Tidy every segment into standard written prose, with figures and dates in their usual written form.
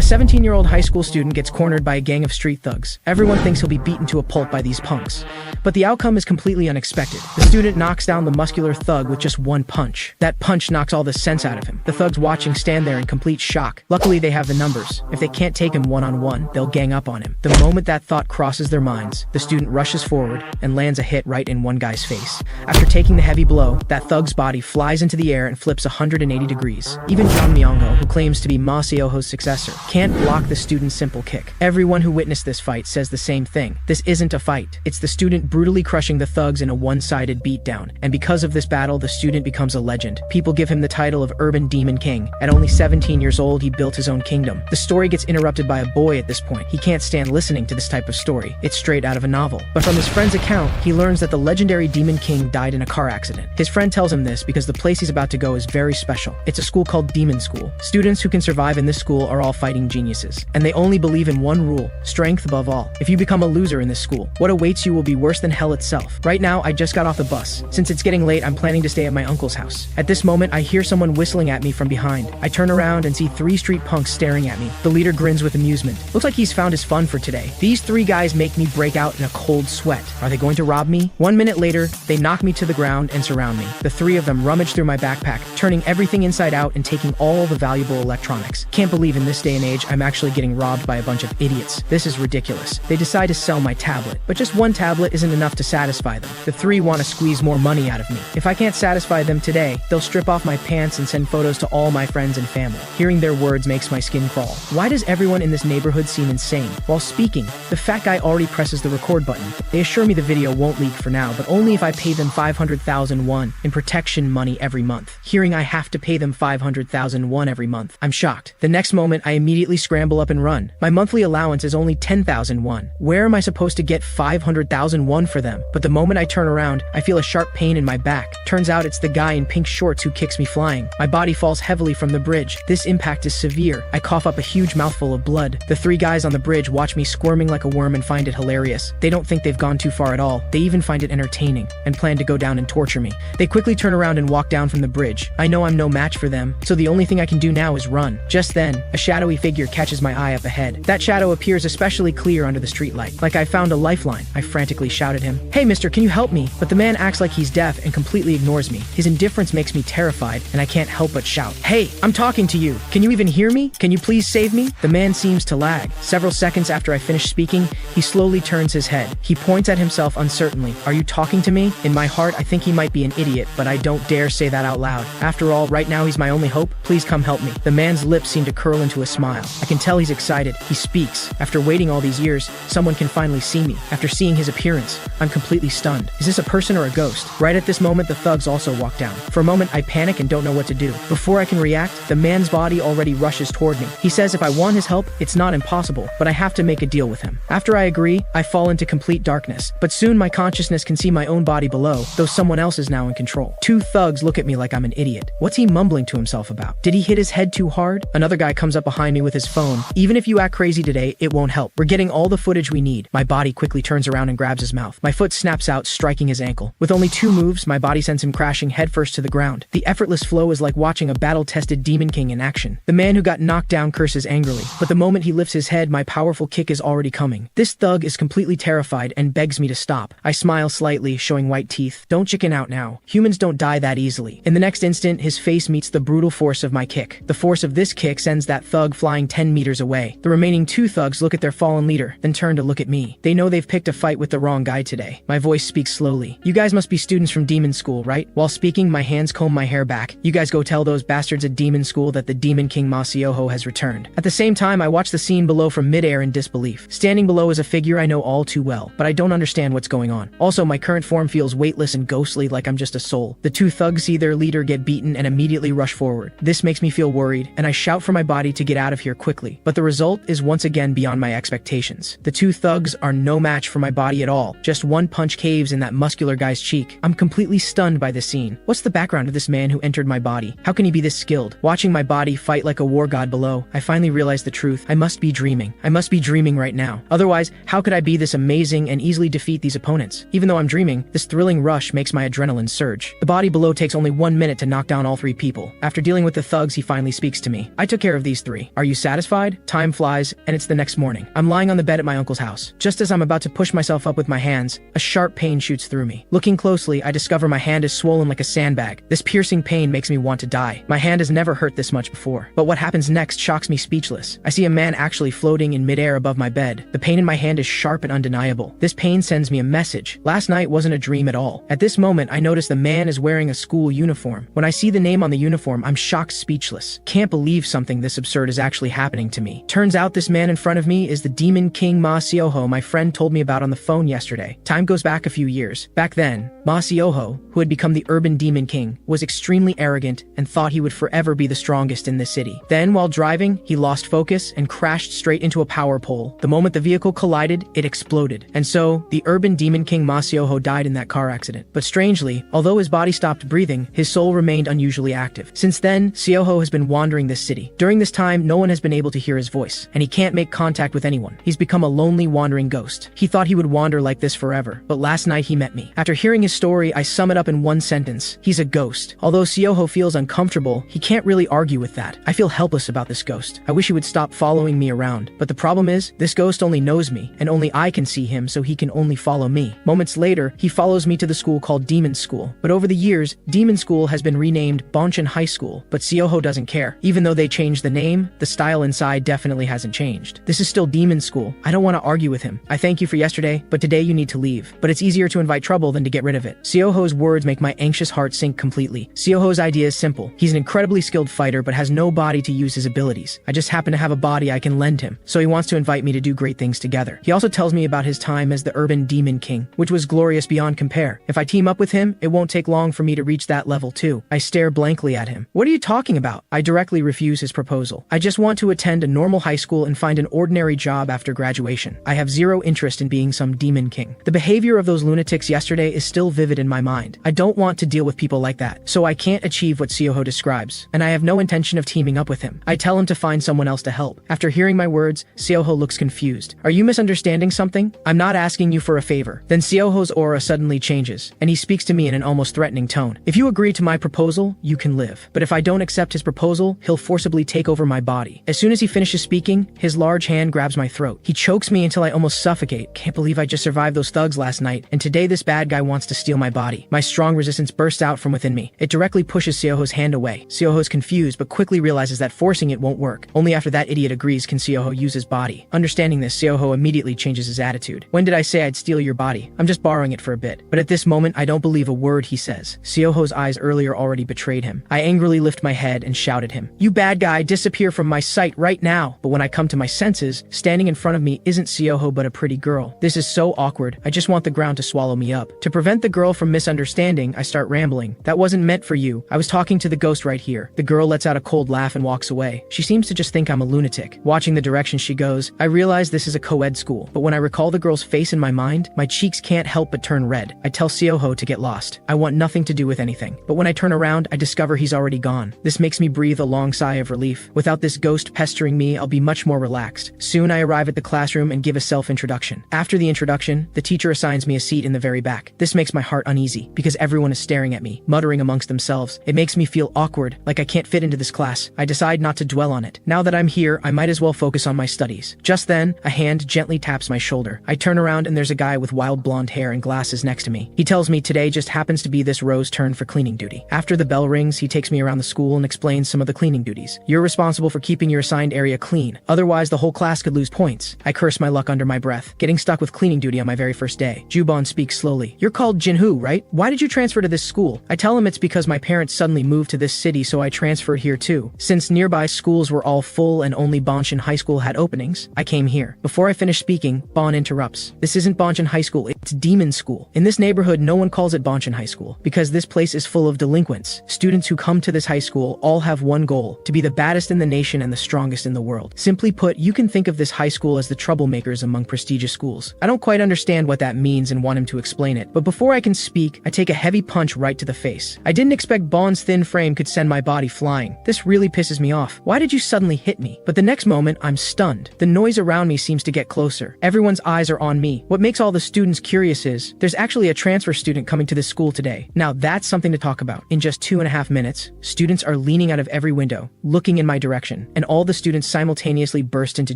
17-year-old high school student gets cornered by a gang of street thugs. Everyone thinks he'll be beaten to a pulp by these punks. But the outcome is completely unexpected. The student knocks down the muscular thug with just one punch. That punch knocks all the sense out of him. The thugs watching stand there in complete shock. Luckily, they have the numbers. If they can't take him one-on-one, they'll gang up on him. The moment that thought crosses their minds, the student rushes forward and lands a hit right in one guy's face. After taking the heavy blow, that thug's body flies into the air and flips 180 degrees. Even John Myung-ho, who claims to be Ma Seo-ho's successor, can't block the student's simple kick. Everyone who witnessed this fight says the same thing. This isn't a fight. It's the student brutally crushing the thugs in a one-sided beatdown. And because of this battle, the student becomes a legend. People give him the title of Urban Demon King. At only 17 years old, he built his own kingdom. The story gets interrupted by a boy at this point. He can't stand listening to this type of story. It's straight out of a novel. But from his friend's account, he learns that the legendary Demon King died in a car accident. His friend tells him this because the place he's about to go is very special. It's a school called Demon School. Students who can survive in this school are all fighting geniuses. And they only believe in one rule: strength above all. If you become a loser in this school, what awaits you will be worse than hell itself. Right now, I just got off the bus. Since it's getting late, I'm planning to stay at my uncle's house. At this moment, I hear someone whistling at me from behind. I turn around and see 3 street punks staring at me. The leader grins with amusement. Looks like he's found his fun for today. These 3 guys make me break out in a cold sweat. Are they going to rob me? 1 minute later, they knock me to the ground and surround me. The 3 of them rummage through my backpack, turning everything inside out and taking all the valuable electronics. Can't believe in this day and age I'm actually getting robbed by a bunch of idiots. This is ridiculous. They decide to sell my tablet, but just one tablet isn't enough to satisfy them. The 3 want to squeeze more money out of me. If I can't satisfy them today, they'll strip off my pants and send photos to all my friends and family. Hearing their words makes my skin crawl. Why does everyone in this neighborhood seem insane? While speaking, the fat guy already presses the record button. They assure me the video won't leak for now, but only if I pay them 500,000 won in protection money every month. Hearing I have to pay them 500,000 won every month, I'm shocked. The next moment, I immediately scramble up and run. My monthly allowance is only 10,000 won. Where am I supposed to get 500,000 won for them? But the moment I turn around, I feel a sharp pain in my back. Turns out it's the guy in pink shorts who kicks me flying. My body falls heavily from the bridge. This impact is severe. I cough up a huge mouthful of blood. The 3 guys on the bridge watch me squirming like a worm and find it hilarious. They don't think they've gone too far at all. They even find it entertaining and plan to go down and torture me. They quickly turn around and walk down from the bridge. I know I'm no match for them, so the only thing I can do now is run. Just then, a shadowy figure catches my eye up ahead. That shadow appears especially clear under the streetlight. Like I found a lifeline. I frantically shout at him, "Hey mister, can you help me?" But the man acts like he's deaf and completely ignores me. His indifference makes me terrified, and I can't help but shout, "Hey, I'm talking to you. Can you even hear me? Can you please save me?" The man seems to lag. Several seconds after I finish speaking, he slowly turns his head. He points at himself uncertainly. "Are you talking to me?" In my heart, I think he might be an idiot, but I don't dare say that out loud. After all, right now he's my only hope. Please come help me. The man's lips seem to curl into a smile. I can tell he's excited. He speaks. After waiting all these years, someone can finally see me. After seeing his appearance, I'm completely stunned. Is this a person or a ghost? Right at this moment, the thugs also walk down. For a moment, I panic and don't know what to do. Before I can react, the man's body already rushes toward me. He says if I want his help, it's not impossible, but I have to make a deal with him. After I agree, I fall into complete darkness. But soon my consciousness can see my own body below, though someone else is now in control. 2 thugs look at me like I'm an idiot. What's he mumbling to himself about? Did he hit his head too hard? Another guy comes up behind me with his phone. "Even if you act crazy today, it won't help. We're getting all the footage we need." My body quickly turns around and grabs his mouth. My foot snaps out, striking his ankle. With only 2 moves, my body sends him crashing headfirst to the ground. The effortless flow is like watching a battle-tested Demon King in action. The man who got knocked down curses angrily, but the moment he lifts his head, my powerful kick is already coming. This thug is completely terrified and begs me to stop. I smile slightly, showing white teeth. "Don't chicken out now. Humans don't die that easily." In the next instant, his face meets the brutal force of my kick. The force of this kick sends that thug flying 10 meters away. The remaining 2 thugs look at their fallen leader, then turn to look at me. They know they've picked a fight with the wrong guy today. My voice speaks slowly. "You guys must be students from Demon School, right?" While speaking, my hands comb my hair back. "You guys go tell those bastards at Demon School that the Demon King Ma Seo-ho has returned." At the same time, I watch the scene below from midair in disbelief. Standing below is a figure I know all too well, but I don't understand what's going on. Also, my current form feels weightless and ghostly, like I'm just a soul. The 2 thugs see their leader get beaten and immediately rush forward. This makes me feel worried, and I shout for my body to get out of here quickly. But the result is once again beyond my expectations. The 2 thugs are no match for my body at all. Just one punch caves in that muscular guy's cheek. I'm completely stunned by this scene. What's the background of this man who entered my body? How can he be this skilled? Watching my body fight like a war god below, I finally realize the truth. I must be dreaming. I must be dreaming right now. Otherwise, how could I be this amazing and easily defeat these opponents? Even though I'm dreaming, this thrilling rush makes my adrenaline surge. The body below takes only 1 minute to knock down all 3 people. After dealing with the thugs, he finally speaks to me. "I took care of these 3. Are you you satisfied? Time flies, and it's the next morning. I'm lying on the bed at my uncle's house. Just as I'm about to push myself up with my hands, a sharp pain shoots through me. Looking closely, I discover my hand is swollen like a sandbag. This piercing pain makes me want to die. My hand has never hurt this much before. But what happens next shocks me speechless. I see a man actually floating in midair above my bed. The pain in my hand is sharp and undeniable. This pain sends me a message. Last night wasn't a dream at all. At this moment, I notice the man is wearing a school uniform. When I see the name on the uniform, I'm shocked speechless. Can't believe something this absurd is actually happening to me. Turns out this man in front of me is the demon king Ma Sioho my friend told me about on the phone yesterday. Time goes back a few years. Back then, Ma Sioho, who had become the urban demon king, was extremely arrogant and thought he would forever be the strongest in this city. Then, while driving, he lost focus and crashed straight into a power pole. The moment the vehicle collided, it exploded. And so, the urban demon king Ma Sioho died in that car accident. But strangely, although his body stopped breathing, his soul remained unusually active. Since then, Sioho has been wandering this city. During this time, no one has been able to hear his voice, and he can't make contact with anyone. He's become a lonely, wandering ghost. He thought he would wander like this forever, but last night he met me. After hearing his story, I sum it up in one sentence. He's a ghost. Although Sioho feels uncomfortable, he can't really argue with that. I feel helpless about this ghost. I wish he would stop following me around, but the problem is, this ghost only knows me, and only I can see him, so he can only follow me. Moments later, he follows me to the school called Demon School. But over the years, Demon School has been renamed Bonchan High School, but Sioho doesn't care. Even though they changed the name, the style inside definitely hasn't changed. This is still Demon School. I don't want to argue with him. I thank you for yesterday, but today you need to leave. But it's easier to invite trouble than to get rid of it. Sioho's words make my anxious heart sink completely. Sioho's idea is simple. He's an incredibly skilled fighter, but has no body to use his abilities. I just happen to have a body I can lend him, so he wants to invite me to do great things together. He also tells me about his time as the urban demon king, which was glorious beyond compare. If I team up with him, it won't take long for me to reach that level too. I stare blankly at him. What are you talking about? I directly refuse his proposal. I just want to attend a normal high school and find an ordinary job after graduation. I have zero interest in being some demon king. The behavior of those lunatics yesterday is still vivid in my mind. I don't want to deal with people like that, so I can't achieve what Sioho describes, and I have no intention of teaming up with him. I tell him to find someone else to help. After hearing my words, Sioho looks confused. Are you misunderstanding something? I'm not asking you for a favor. Then Sioho's aura suddenly changes, and he speaks to me in an almost threatening tone. If you agree to my proposal, you can live. But if I don't accept his proposal, he'll forcibly take over my body. As soon as he finishes speaking, his large hand grabs my throat. He chokes me until I almost suffocate. Can't believe I just survived those thugs last night, and today this bad guy wants to steal my body. My strong resistance bursts out from within me. It directly pushes Sioho's hand away. Sioho's confused, but quickly realizes that forcing it won't work. Only after that idiot agrees can Sioho use his body. Understanding this, Sioho immediately changes his attitude. When did I say I'd steal your body? I'm just borrowing it for a bit. But at this moment, I don't believe a word he says. Sioho's eyes earlier already betrayed him. I angrily lift my head and shout at him. You bad guy, disappear from my sight right now. But when I come to my senses, standing in front of me isn't Sioho but a pretty girl. This is so awkward. I just want the ground to swallow me up. To prevent the girl from misunderstanding, I start rambling. That wasn't meant for you. I was talking to the ghost right here. The girl lets out a cold laugh and walks away. She seems to just think I'm a lunatic. Watching the direction she goes, I realize this is a co-ed school. But when I recall the girl's face in my mind, my cheeks can't help but turn red. I tell Sioho to get lost. I want nothing to do with anything. But when I turn around, I discover he's already gone. This makes me breathe a long sigh of relief. Without this ghost pestering me, I'll be much more relaxed. Soon I arrive at the classroom and give a self-introduction. After the introduction, the teacher assigns me a seat in the very back. This makes my heart uneasy, because everyone is staring at me, muttering amongst themselves. It makes me feel awkward, like I can't fit into this class. I decide not to dwell on it. Now that I'm here, I might as well focus on my studies. Just then, a hand gently taps my shoulder. I turn around and there's a guy with wild blonde hair and glasses next to me. He tells me today just happens to be this row's turn for cleaning duty. After the bell rings, he takes me around the school and explains some of the cleaning duties. You're responsible for keeping your assigned area clean. Otherwise, the whole class could lose points. I curse my luck under my breath, getting stuck with cleaning duty on my very first day. Jubon speaks slowly. You're called Jinhu, right? Why did you transfer to this school? I tell him it's because my parents suddenly moved to this city, so I transferred here too. Since nearby schools were all full and only Bonchan High School had openings, I came here. Before I finish speaking, Bon interrupts. This isn't Bonchan High School, it's Demon School. In this neighborhood, no one calls it Bonchan High School, because this place is full of delinquents. Students who come to this high school all have one goal, to be the baddest in the nation and the strongest in the world. Simply put, you can think of this high school as the troublemakers among prestigious schools. I don't quite understand what that means and want him to explain it, but before I can speak, I take a heavy punch right to the face. I didn't expect Bon's thin frame could send my body flying. This really pisses me off. Why did you suddenly hit me? But the next moment, I'm stunned. The noise around me seems to get closer. Everyone's eyes are on me. What makes all the students curious is, there's actually a transfer student coming to this school today. Now that's something to talk about. In just 2.5 minutes, students are leaning out of every window, looking in my direction, and all the students simultaneously burst into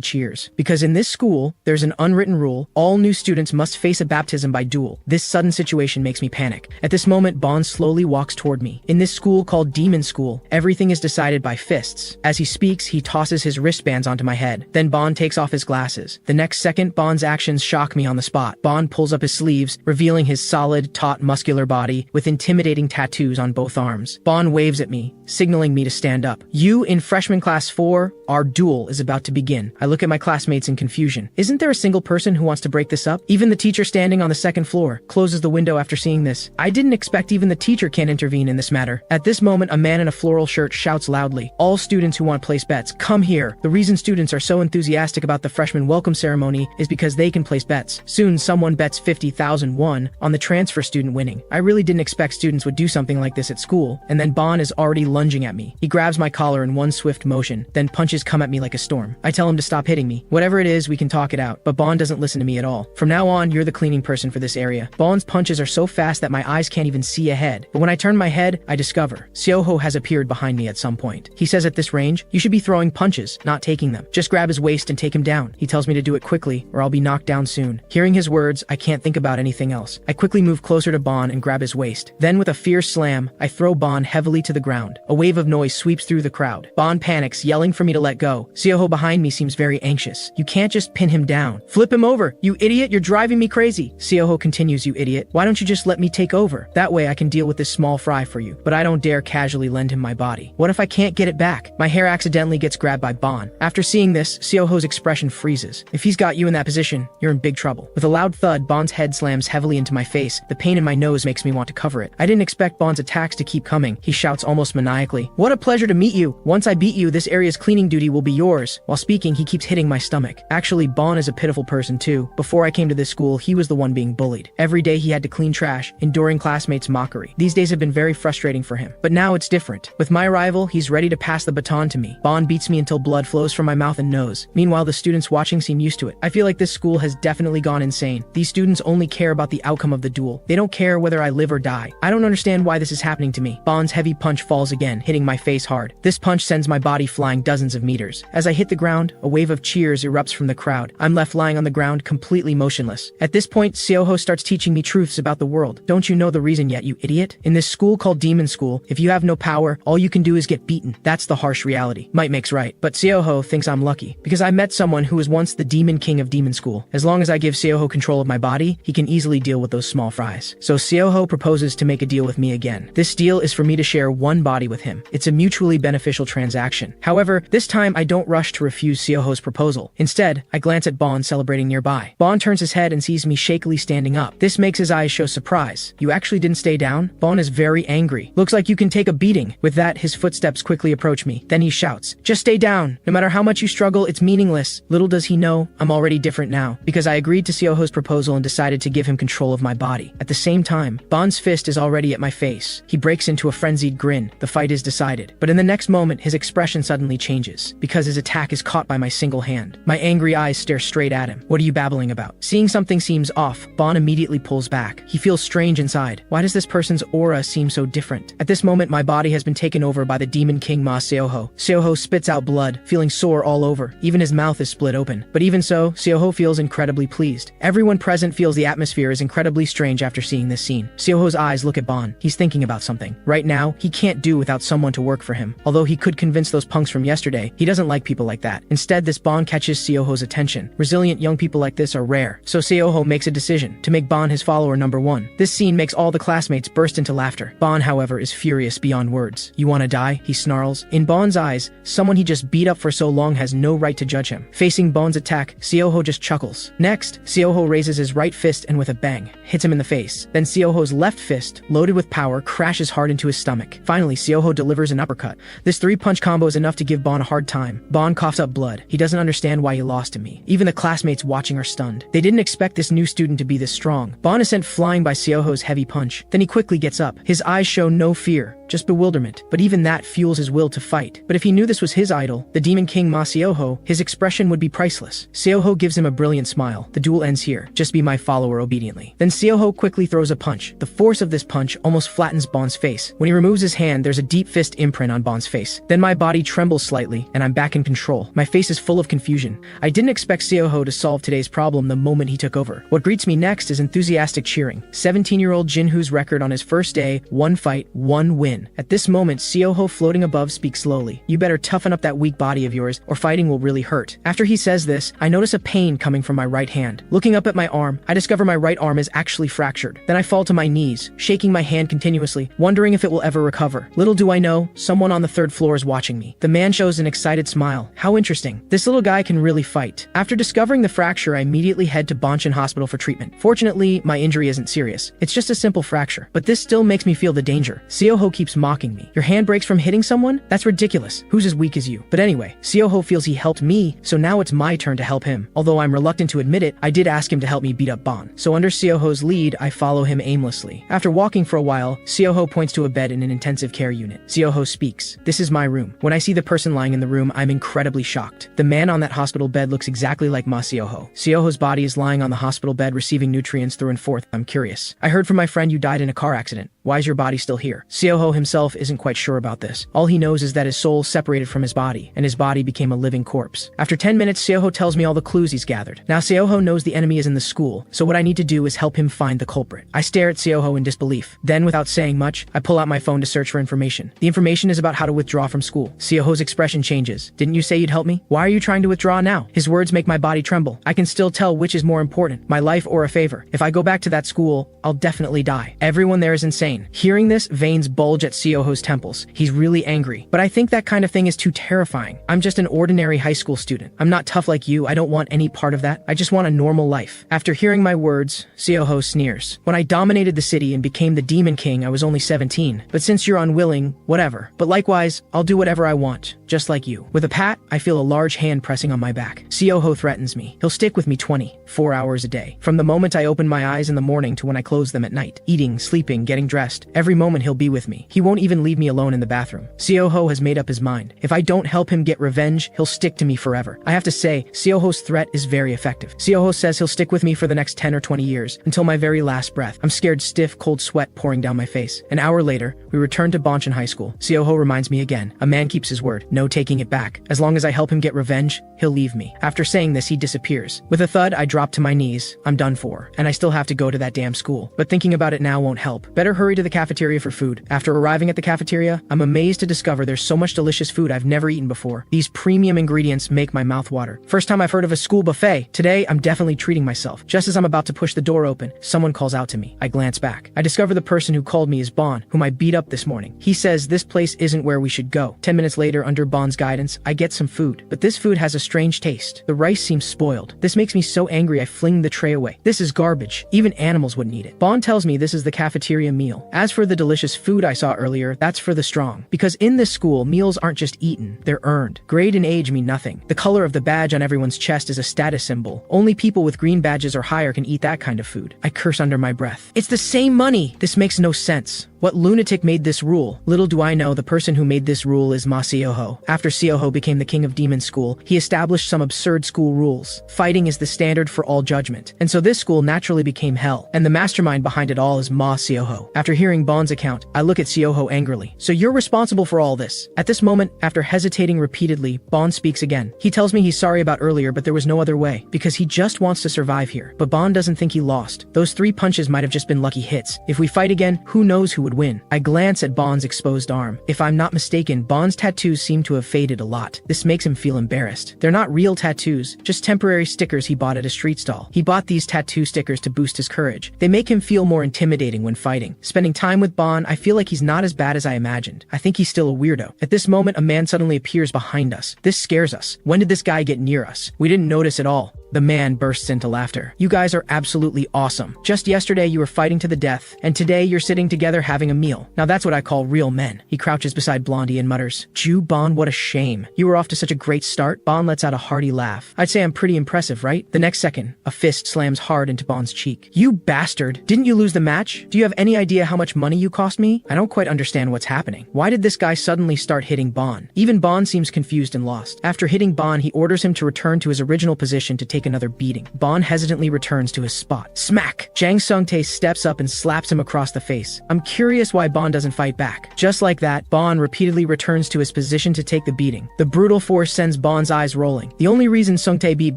cheers. Because in this school, there's an unwritten rule: all new students must face a baptism by duel. This sudden situation makes me panic. At this moment, Bond slowly walks toward me. In this school called Demon School, everything is decided by fists. As he speaks, he tosses his wristbands onto my head. Then Bond takes off his glasses. The next second, Bond's actions shock me on the spot. Bond pulls up his sleeves, revealing his solid, taut, muscular body with intimidating tattoos on both arms. Bond waves at me, signaling me to stand up. You in freshman class 4, our duel is about to begin. I look at my classmates in confusion. Isn't there a single person who wants to break this up? Even the teacher standing on the second floor closes the window after seeing this. I didn't expect even the teacher can intervene in this matter. At this moment, a man in a floral shirt shouts loudly, "All students who want to place bets, come here." The reason students are so enthusiastic about the freshman welcome ceremony is because they can place bets. Soon, someone bets 50,000 won on the transfer student winning. I really didn't expect students would do something like this at school, and then Bond is already lunging at me. He grabs my collar in one swift motion, then punches come at me like a storm. I tell him to stop hitting me. Whatever it is, we can talk it out, but Bond doesn't listen to me at all. From now on, you're the cleaning person for this area. Bond's punches are so fast that my eyes can't even see ahead, but when I turn my head, I discover Seoho has appeared behind me at some point. He says at this range, you should be throwing punches, not taking them. Just grab his waist and take him down. He tells me to do it quickly, or I'll be knocked down soon. Hearing his words, I can't think about anything else. I quickly move closer to Bond and grab his waist. Then with a fierce slam, I throw Bond heavily to the ground. A wave of noise sweeps through the crowd. Bond panics, yelling for me to let go. Seoho behind me seems very anxious. You can't just pin him down. Flip him over. You idiot, you're driving me crazy. Seoho continues, you idiot. Why don't you just let me take over? That way I can deal with this small fry for you. But I don't dare casually lend him my body. What if I can't get it back? My hair accidentally gets grabbed by Bond. After seeing this, Seoho's expression freezes. If he's got you in that position, you're in big trouble. With a loud thud, Bond's head slams heavily into my face. The pain in my nose makes me want to cover it. I didn't expect Bond's attacks to keep coming. He shouts almost maniacally, "What a pleasure to meet you. Once I beat you, this area's cleaning duty will be yours." While speaking, he keeps hitting my stomach. Actually, Bond is a pitiful person too. Before I came to this school, he was the one being bullied. Every day he had to clean trash, enduring classmates' mockery. These days have been very frustrating for him. But now it's different. With my arrival, he's ready to pass the baton to me. Bond beats me until blood flows from my mouth and nose. Meanwhile, the students watching seem used to it. I feel like this school has definitely gone insane. These students only care about the outcome of the duel. They don't care whether I live or die. I don't understand why this is happening to me. Bond's heavy punch falls again, hitting my face hard. This punch sends my body flying dozens of meters. As I hit the ground, a wave of cheers erupts from the crowd. I'm left lying on the ground, completely motionless. At this point, Seoho starts teaching me truths about the world. Don't you know the reason yet, you idiot? In this school called Demon School, if you have no power, all you can do is get beaten. That's the harsh reality. Might makes right. But Seoho thinks I'm lucky, because I met someone who was once the Demon King of Demon School. As long as I give Seoho control of my body, he can easily deal with those small fries. So Seoho proposes to make a deal with me again. This deal is for me to share one body with him. It's a mutually beneficial transaction. However, this time I don't rush to refuse Seoho's proposal. Instead, I glance at Bond celebrating nearby. Bond turns his head and sees me shakily standing up. This makes his eyes show surprise. You actually didn't stay down? Bond is very angry. Looks like you can take a beating. With that, his footsteps quickly approach me. Then he shouts, "Just stay down. No matter how much you struggle, it's meaningless." Little does he know, I'm already different now, because I agreed to Seoho's proposal and decided to give him control of my body. At the same time, Bond's fist is already at my face. He breaks into a frenzied grin. The fight is decided. But in the next moment, his expression suddenly changes, because his attack is caught by my single hand. My angry eyes stare straight at him. What are you babbling about? Seeing something seems off, Bond immediately pulls back. He feels strange inside. Why does this person's aura seem so different? At this moment, my body has been taken over by the Demon King Ma Seoho. Seoho spits out blood, feeling sore all over. Even his mouth is split open. But even so, Seoho feels incredibly pleased. Everyone present feels the atmosphere is incredibly strange after seeing this scene. Seoho's eyes look at Bond. He's thinking about something. Right now, he can't do without someone to work for him. Although he could convince those punks from yesterday, he doesn't like people like that. Instead, this Bond catches Seoho's attention. Resilient young people like this are rare. So Seoho makes a decision to make Bond his follower number one. This scene makes all the classmates burst into laughter. Bond, however, is furious beyond words. You wanna die? He snarls. In Bond's eyes, someone he just beat up for so long has no right to judge him. Facing Bond's attack, Seoho just chuckles. Next, Seoho raises his right fist and with a bang, hits him in the face. Then Seoho's left fist, loaded with power, crashes hard into his stomach. Finally, Seoho delivers an uppercut. This three-punch combo is enough to give Bond a hard time. Bond coughs up blood. He doesn't understand why he lost to me. Even the classmates watching are stunned. They didn't expect this new student to be this strong. Bond is sent flying by Seoho's heavy punch. Then he quickly gets up. His eyes show no fear, just bewilderment. But even that fuels his will to fight. But if he knew this was his idol, the Demon King Ma Sioho, his expression would be priceless. Sioho gives him a brilliant smile. The duel ends here. Just be my follower obediently. Then Sioho quickly throws a punch. The force of this punch almost flattens Bon's face. When he removes his hand, there's a deep fist imprint on Bon's face. Then my body trembles slightly, and I'm back in control. My face is full of confusion. I didn't expect Sioho to solve today's problem the moment he took over. What greets me next is enthusiastic cheering. 17-year-old Jinhoo's record on his first day, 1 fight, 1 win. At this moment, Sioho floating above speaks slowly. You better toughen up that weak body of yours, or fighting will really hurt. After he says this, I notice a pain coming from my right hand. Looking up at my arm, I discover my right arm is actually fractured. Then I fall to my knees, shaking my hand continuously, wondering if it will ever recover. Little do I know, someone on the 3rd floor is watching me. The man shows an excited smile. How interesting. This little guy can really fight. After discovering the fracture, I immediately head to Banshin Hospital for treatment. Fortunately, my injury isn't serious. It's just a simple fracture. But this still makes me feel the danger. Sioho keeps mocking me. Your hand breaks from hitting someone? That's ridiculous. Who's as weak as you? But anyway, Sioho feels he helped me, so now it's my turn to help him. Although I'm reluctant to admit it, I did ask him to help me beat up Bon. So under Sioho's lead, I follow him aimlessly. After walking for a while, Sioho points to a bed in an intensive care unit. Sioho speaks. This is my room. When I see the person lying in the room, I'm incredibly shocked. The man on that hospital bed looks exactly like Ma Sioho. Sioho's body is lying on the hospital bed receiving nutrients through and forth. I'm curious. I heard from my friend you died in a car accident. Why is your body still here? Sioho himself isn't quite sure about this. All he knows is that his soul separated from his body, and his body became a living corpse. After 10 minutes, Sioho tells me all the clues he's gathered. Now Sioho knows the enemy is in the school, so what I need to do is help him find the culprit. I stare at Sioho in disbelief. Then, without saying much, I pull out my phone to search for information. The information is about how to withdraw from school. Sioho's expression changes. Didn't you say you'd help me? Why are you trying to withdraw now? His words make my body tremble. I can still tell which is more important, my life or a favor. If I go back to that school, I'll definitely die. Everyone there is insane. Hearing this, veins bulge at Sioho's temples. He's really angry. But I think that kind of thing is too terrifying. I'm just an ordinary high school student. I'm not tough like you. I don't want any part of that. I just want a normal life. After hearing my words, Sioho sneers. When I dominated the city and became the Demon King, I was only 17. But since you're unwilling, whatever. But likewise, I'll do whatever I want, just like you. With a pat, I feel a large hand pressing on my back. Sioho threatens me. He'll stick with me 24 hours a day. From the moment I open my eyes in the morning to when I close them at night. Eating, sleeping, getting dressed. Every moment he'll be with me. He won't even leave me alone in the bathroom. Sioho has made up his mind. If I don't help him get revenge, he'll stick to me forever. I have to say, Sioho's threat is very effective. Sioho says he'll stick with me for the next 10 or 20 years, until my very last breath. I'm scared stiff, cold sweat pouring down my face. An hour later, we return to Banshin High School. Sioho reminds me again. A man keeps his word. No taking it back. As long as I help him get revenge, he'll leave me. After saying this, he disappears. With a thud, I drop to my knees. I'm done for. And I still have to go to that damn school. But thinking about it now won't help. Better hurry to the cafeteria for food. After arriving at the cafeteria, I'm amazed to discover there's so much delicious food I've never eaten before. These premium ingredients make my mouth water. First time I've heard of a school buffet. Today, I'm definitely treating myself. Just as I'm about to push the door open, someone calls out to me. I glance back. I discover the person who called me is Bon, whom I beat up this morning. He says this place isn't where we should go. 10 minutes later, under Bon's guidance, I get some food. But this food has a strange taste. The rice seems spoiled. This makes me so angry I fling the tray away. This is garbage. Even animals wouldn't eat it. Bon tells me this is the cafeteria meal. As for the delicious food I saw earlier, that's for the strong. Because in this school, meals aren't just eaten, they're earned. Grade and age mean nothing. The color of the badge on everyone's chest is a status symbol. Only people with green badges or higher can eat that kind of food. I curse under my breath. It's the same money! This makes no sense. What lunatic made this rule? Little do I know the person who made this rule is Ma Sioho. After Sioho became the king of Demon School, he established some absurd school rules. Fighting is the standard for all judgment. And so this school naturally became hell. And the mastermind behind it all is Ma Sioho. After hearing Bon's account, I look at Sioho angrily. So you're responsible for all this. At this moment, after hesitating repeatedly, Bon speaks again. He tells me he's sorry about earlier, but there was no other way, because he just wants to survive here. But Bon doesn't think he lost. Those 3 punches might have just been lucky hits. If we fight again, who knows who would win. I glance at Bon's exposed arm. If I'm not mistaken, Bon's tattoos seem to have faded a lot. This makes him feel embarrassed. They're not real tattoos, just temporary stickers he bought at a street stall. He bought these tattoo stickers to boost his courage. They make him feel more intimidating when fighting. Spending time with Bon, I feel like he's not as bad as I imagined. I think he's still a weirdo. At this moment, a man suddenly appears behind us. This scares us. When did this guy get near us? We didn't notice at all. The man bursts into laughter. You guys are absolutely awesome. Just yesterday you were fighting to the death, and today you're sitting together having a meal. Now that's what I call real men. He crouches beside Blondie and mutters, Jew Bon, what a shame. You were off to such a great start. Bon lets out a hearty laugh. I'd say I'm pretty impressive, right? The next second, a fist slams hard into Bon's cheek. You bastard. Didn't you lose the match? Do you have any idea how much money you cost me? I don't quite understand what's happening. Why did this guy suddenly start hitting Bon? Even Bon seems confused and lost. After hitting Bon, he orders him to return to his original position to take another beating. Bon hesitantly returns to his spot. Smack! Jang Sung-tae steps up and slaps him across the face. I'm curious why Bon doesn't fight back. Just like that, Bon repeatedly returns to his position to take the beating. The brutal force sends Bon's eyes rolling. The only reason Sung-tae beat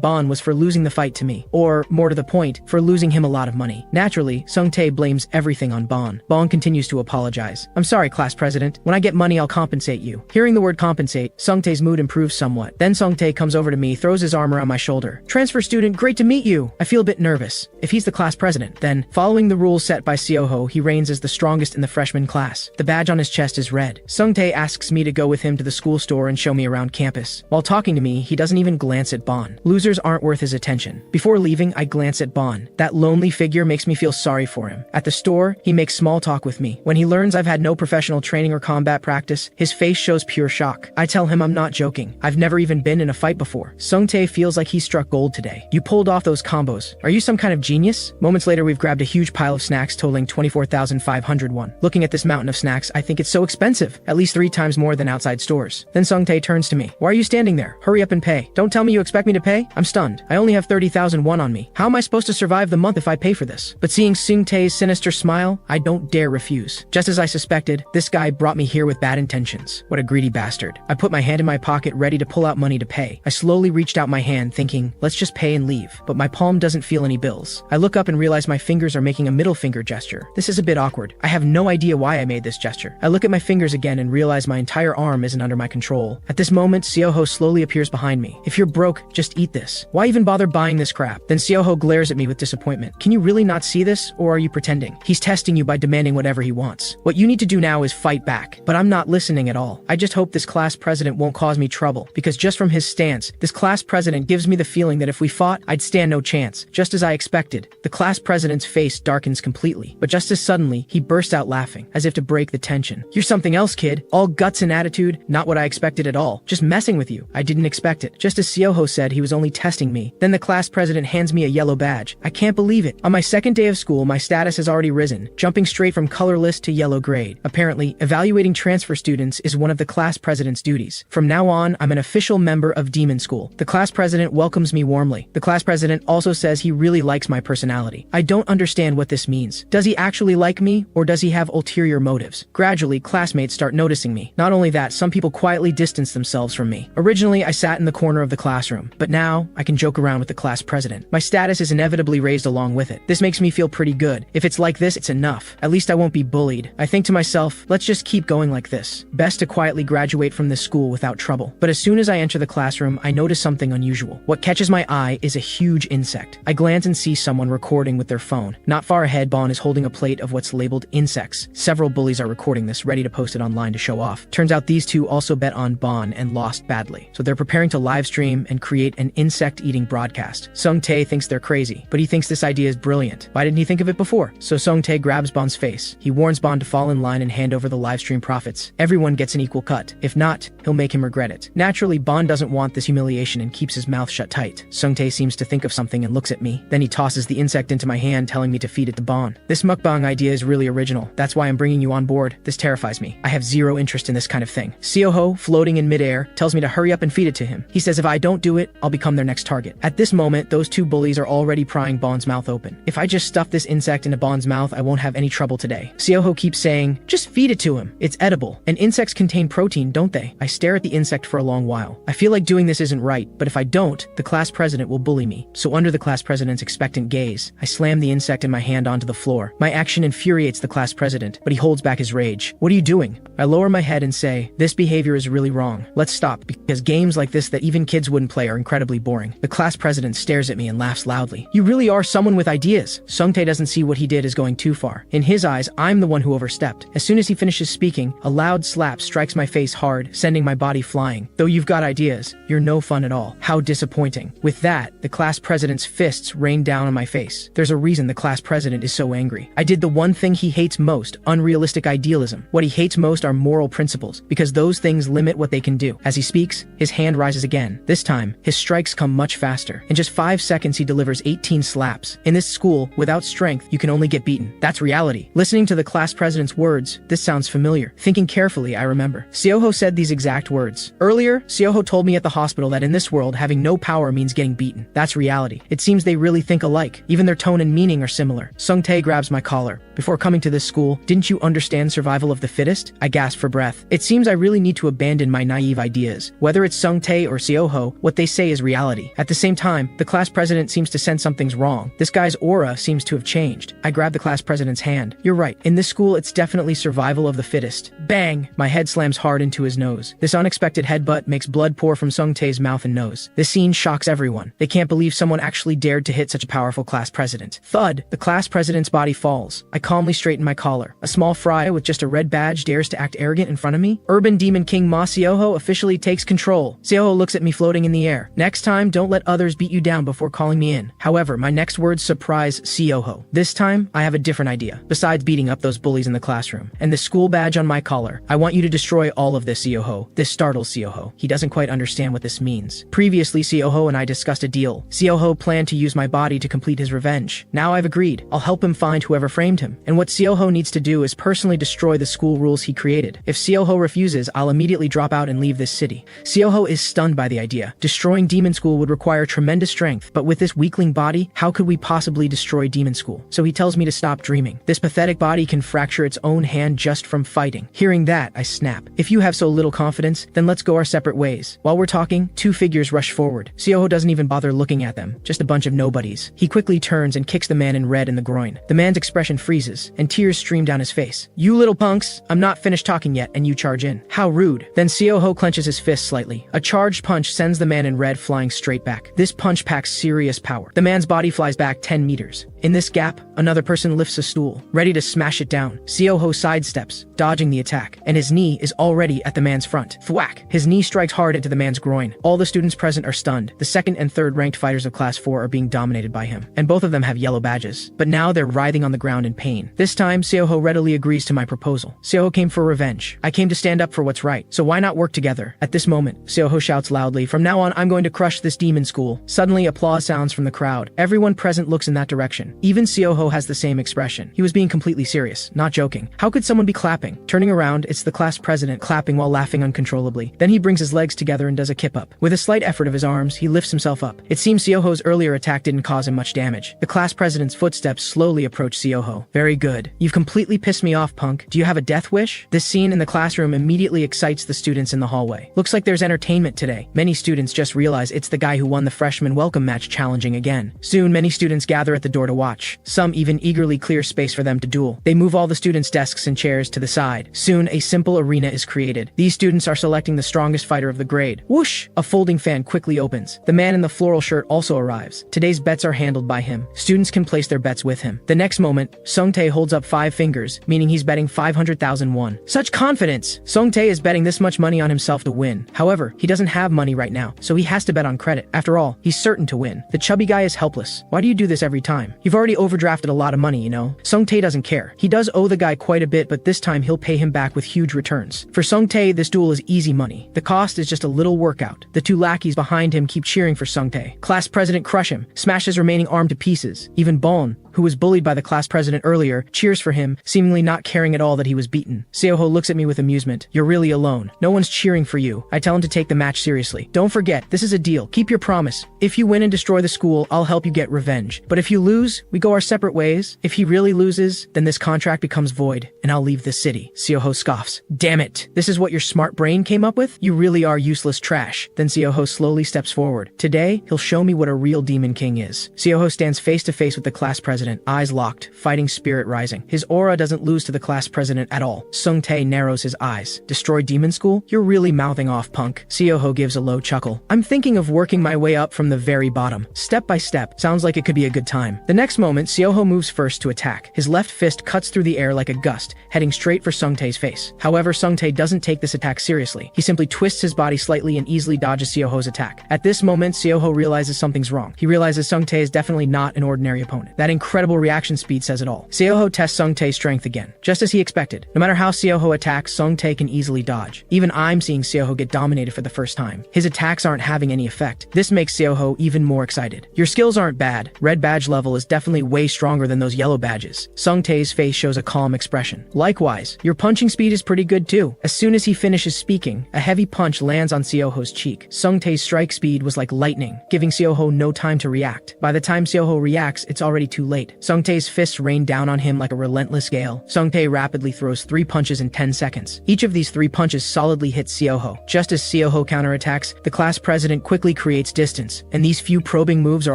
Bon was for losing the fight to me. Or, more to the point, for losing him a lot of money. Naturally, Sung-tae blames everything on Bon. Bon continues to apologize. I'm sorry, class president. When I get money, I'll compensate you. Hearing the word compensate, Sung-tae's mood improves somewhat. Then Sung-tae comes over to me, throws his arm around my shoulder. Transfer student, great to meet you. I feel a bit nervous. If he's the class president, then, following the rules set by Seoho, he reigns as the strongest in the freshman class. The badge on his chest is red. Sung-tae asks me to go with him to the school store and show me around campus. While talking to me, he doesn't even glance at Bon. Losers aren't worth his attention. Before leaving, I glance at Bon. That lonely figure makes me feel sorry for him. At the store, he makes small talk with me. When he learns I've had no professional training or combat practice, his face shows pure shock. I tell him I'm not joking. I've never even been in a fight before. Sung-tae feels like he struck gold today. You pulled off those combos. Are you some kind of genius? Moments later, we've grabbed a huge pile of snacks totaling 24,500 won. Looking at this mountain of snacks, I think it's so expensive. At least 3 times more than outside stores. Then Sung-tae turns to me. Why are you standing there? Hurry up and pay. Don't tell me you expect me to pay? I'm stunned. I only have 30,000 won on me. How am I supposed to survive the month if I pay for this? But seeing Sung-tae's sinister smile, I don't dare refuse. Just as I suspected, this guy brought me here with bad intentions. What a greedy bastard. I put my hand in my pocket ready to pull out money to pay. I slowly reached out my hand thinking, let's just pay and leave. But my palm doesn't feel any bills. I look up and realize my fingers are making a middle finger gesture. This is a bit awkward. I have no idea why I made this gesture. I look at my fingers again and realize my entire arm isn't under my control. At this moment, Seoho slowly appears behind me. If you're broke, just eat this. Why even bother buying this crap? Then Seoho glares at me with disappointment. Can you really not see this, or are you pretending? He's testing you by demanding whatever he wants. What you need to do now is fight back. But I'm not listening at all. I just hope this class president won't cause me trouble, because just from his stance, this class president gives me the feeling that if we fought, I'd stand no chance. Just as I expected, the class president's face darkens completely. But just as suddenly, he bursts out laughing, as if to break the tension. You're something else, kid. All guts and attitude, not what I expected at all. Just messing with you. I didn't expect it. Just as Seoho said, he was only testing me. Then the class president hands me a yellow badge. I can't believe it. On my second day of school, my status has already risen, jumping straight from colorless to yellow grade. Apparently, evaluating transfer students is one of the class president's duties. From now on, I'm an official member of Demon School. The class president welcomes me warmly. The class president also says he really likes my personality. I don't understand what this means. Does he actually like me, or does he have ulterior motives? Gradually, classmates start noticing me. Not only that, some people quietly distance themselves from me. Originally, I sat in the corner of the classroom, but now I can joke around with the class president. My status is inevitably raised along with it. This makes me feel pretty good. If it's like this, it's enough. At least I won't be bullied. I think to myself, let's just keep going like this. Best to quietly graduate from this school without trouble. But as soon as I enter the classroom, I notice something unusual. What catches my eye is a huge insect. I glance and see someone recording with their phone. Not far ahead, Bon is holding a plate of what's labeled insects. Several bullies are recording this, ready to post it online to show off. Turns out these two also bet on Bon and lost badly. So they're preparing to live stream and create an insect-eating broadcast. Sung-tae thinks they're crazy, but he thinks this idea is brilliant. Why didn't he think of it before? So Sung-tae grabs Bon's face. He warns Bon to fall in line and hand over the live stream profits. Everyone gets an equal cut. If not, he'll make him regret it. Naturally, Bon doesn't want this humiliation and keeps his mouth shut tight. Sung-tae seems to think of something and looks at me. Then he tosses the insect into my hand, telling me to feed it to Bon. This mukbang idea is really original. That's why I'm bringing you on board. This terrifies me. I have zero interest in this kind of thing. Seoho, floating in midair, tells me to hurry up and feed it to him. He says if I don't do it, I'll become their next target. At this moment, those two bullies are already prying Bon's mouth open. If I just stuff this insect into Bon's mouth, I won't have any trouble today. Seoho keeps saying, just feed it to him. It's edible. And insects contain protein, don't they? I stare at the insect for a long while. I feel like doing this isn't right, but if I don't, the class president will bully me. So under the class president's expectant gaze, I slam the insect in my hand onto the floor. My action infuriates the class president, but he holds back his rage. What are you doing? I lower my head and say, this behavior is really wrong. Let's stop, because games like this that even kids wouldn't play are incredibly boring. The class president stares at me and laughs loudly. You really are someone with ideas. Sung-tae doesn't see what he did as going too far. In his eyes, I'm the one who overstepped. As soon as he finishes speaking, a loud slap strikes my face hard, sending my body flying. Though you've got ideas, you're no fun at all. How disappointing. With that, the class president's fists rained down on my face. There's a reason the class president is so angry. I did the one thing he hates most, unrealistic idealism. What he hates most are moral principles, because those things limit what they can do. As he speaks, his hand rises again. This time, his strikes come much faster. In just 5 seconds, he delivers 18 slaps. In this school, without strength, you can only get beaten. That's reality. Listening to the class president's words, this sounds familiar. Thinking carefully, I remember. Seoho said these exact words. Earlier, Seoho told me at the hospital that in this world, having no power means getting beaten. That's reality. It seems they really think alike. Even their tone and meaning are similar. Sung-tae grabs my collar. Before coming to this school, didn't you understand survival of the fittest? I gasped for breath. It seems I really need to abandon my naive ideas. Whether it's Sung-tae or Seoho, what they say is reality. At the same time, the class president seems to sense something's wrong. This guy's aura seems to have changed. I grabbed the class president's hand. You're right. In this school, it's definitely survival of the fittest. Bang! My head slams hard into his nose. This unexpected headbutt makes blood pour from Sung-tae's mouth and nose. This scene shocks everyone. They can't believe someone actually dared to hit such a powerful class president. Thud! The class president's body falls. I calmly straighten my collar. A small fry with just a red badge dares to act arrogant in front of me? Urban Demon King Ma Seoho officially takes control. Seoho looks at me floating in the air. Next time, don't let others beat you down before calling me in. However, my next words surprise Seoho. This time, I have a different idea. Besides beating up those bullies in the classroom, and the school badge on my collar, I want you to destroy all of this, Seoho. This startles Seoho. He doesn't quite understand what this means. Previously, Seoho and I discussed a deal. Seoho planned to use my body to complete his revenge. Now I've agreed. I'll help him find whoever framed him. And what Seoho needs to do is personally destroy the school rules he created. If Seoho refuses, I'll immediately drop out and leave this city. Seoho is stunned by the idea. Destroying Demon School would require tremendous strength, but with this weakling body, how could we possibly destroy Demon School? So he tells me to stop dreaming. This pathetic body can fracture its own hand just from fighting. Hearing that, I snap. If you have so little confidence, then let's go our separate ways. While we're talking, 2 figures rush forward. Seoho doesn't even bother looking at them, just a bunch of nobodies. He quickly turns and kicks the man in red in the groin. The man's expression freezes, and tears stream down his face. You little punks, I'm not finished talking yet, and you charge in. How rude. Then Seoho clenches his fist slightly. A charged punch sends the man in red flying straight back. This punch packs serious power. The man's body flies back 10 meters. In this gap, another person lifts a stool, ready to smash it down. Seoho sidesteps, dodging the attack, and his knee is already at the man's front. Thwack! His knee strikes hard into the man's groin. All the students present are stunned. The 2nd and 3rd ranked fighters of Class 4 are being dominated by him, and both of them have yellow badges. But now they're writhing on the ground in pain. This time, Seoho readily agrees to my proposal. Seoho came for revenge. I came to stand up for what's right, so why not work together? At this moment, Seoho shouts loudly, "From now on, I'm going to crush this demon school." Suddenly, applause sounds from the crowd. Everyone present looks in that direction. Even Seoho has the same expression. He was being completely serious, not joking. How could someone be clapping? Turning around, it's the class president clapping while laughing uncontrollably. Then he brings his legs together and does a kip-up. With a slight effort of his arms, he lifts himself up. It seems Seoho's earlier attack didn't cause him much damage. The class president's footsteps slowly approach Seoho. Very good. You've completely pissed me off, punk. Do you have a death wish? This scene in the classroom immediately excites the students in the hallway. Looks like there's entertainment today. Many students just realize it's the guy who won the freshman welcome match challenging again. Soon, many students gather at the door to watch. Some even eagerly clear space for them to duel. They move all the students' desks and chairs to the side. Soon, a simple arena is created. These students are selecting the strongest fighter of the grade. Whoosh! A folding fan quickly opens. The man in the floral shirt also arrives. Today's bets are handled by him. Students can place their bets with him. The next moment, Sung-tae holds up 5 fingers, meaning he's betting 500,000 won. Such confidence! Sung-tae is betting this much money on himself to win. However, he doesn't have money right now, so he has to bet on credit. After all, he's certain to win. The chubby guy is helpless. Why do you do this every time? You've already overdrafted a lot of money, you know? Sung-tae doesn't care. He does owe the guy quite a bit, but this time he'll pay him back with huge returns. For Sung-tae, this duel is easy money. The cost is just a little workout. The 2 lackeys behind him keep cheering for Sung-tae. Class president crush him, smash his remaining arm to pieces. Even Bon, who was bullied by the class president earlier, cheers for him, seemingly not caring at all that he was beaten. Seoho looks at me with amusement. You're really alone. No one's cheering for you. I tell him to take the match seriously. Don't forget, this is a deal. Keep your promise. If you win and destroy the school, I'll help you get revenge. But if you lose, we go our separate ways. If he really loses, then this contract becomes void, and I'll leave the city. Seoho scoffs. Damn it. This is what your smart brain came up with? You really are useless trash. Then Seoho slowly steps forward. Today, he'll show me what a real demon king is. Seoho stands face to face with the class president president, eyes locked, fighting spirit rising. His aura doesn't lose to the class president at all. Sung-tae narrows his eyes. Destroy demon school? You're really mouthing off, punk. Seoho gives a low chuckle. I'm thinking of working my way up from the very bottom. Step by step. Sounds like it could be a good time. The next moment, Seoho moves first to attack. His left fist cuts through the air like a gust, heading straight for Sung-tae's face. However, Sung-tae doesn't take this attack seriously. He simply twists his body slightly and easily dodges Seoho's attack. At this moment, Seoho realizes something's wrong. He realizes Sung-tae is definitely not an ordinary opponent. That incredible reaction speed says it all. Seoho tests Sung-tae's strength again, just as he expected. No matter how Seoho attacks, Sung-tae can easily dodge. Even I'm seeing Seoho get dominated for the first time. His attacks aren't having any effect. This makes Seoho even more excited. Your skills aren't bad. Red badge level is definitely way stronger than those yellow badges. Sung-tae's face shows a calm expression. Likewise, your punching speed is pretty good too. As soon as he finishes speaking, a heavy punch lands on Seoho's cheek. Sung-tae's strike speed was like lightning, giving Seoho no time to react. By the time Seoho reacts, it's already too late. Sung-tae's fists rain down on him like a relentless gale. Sung-tae rapidly throws 3 punches in 10 seconds. Each of these 3 punches solidly hits Seoho. Just as Seoho counterattacks, the class president quickly creates distance, and these few probing moves are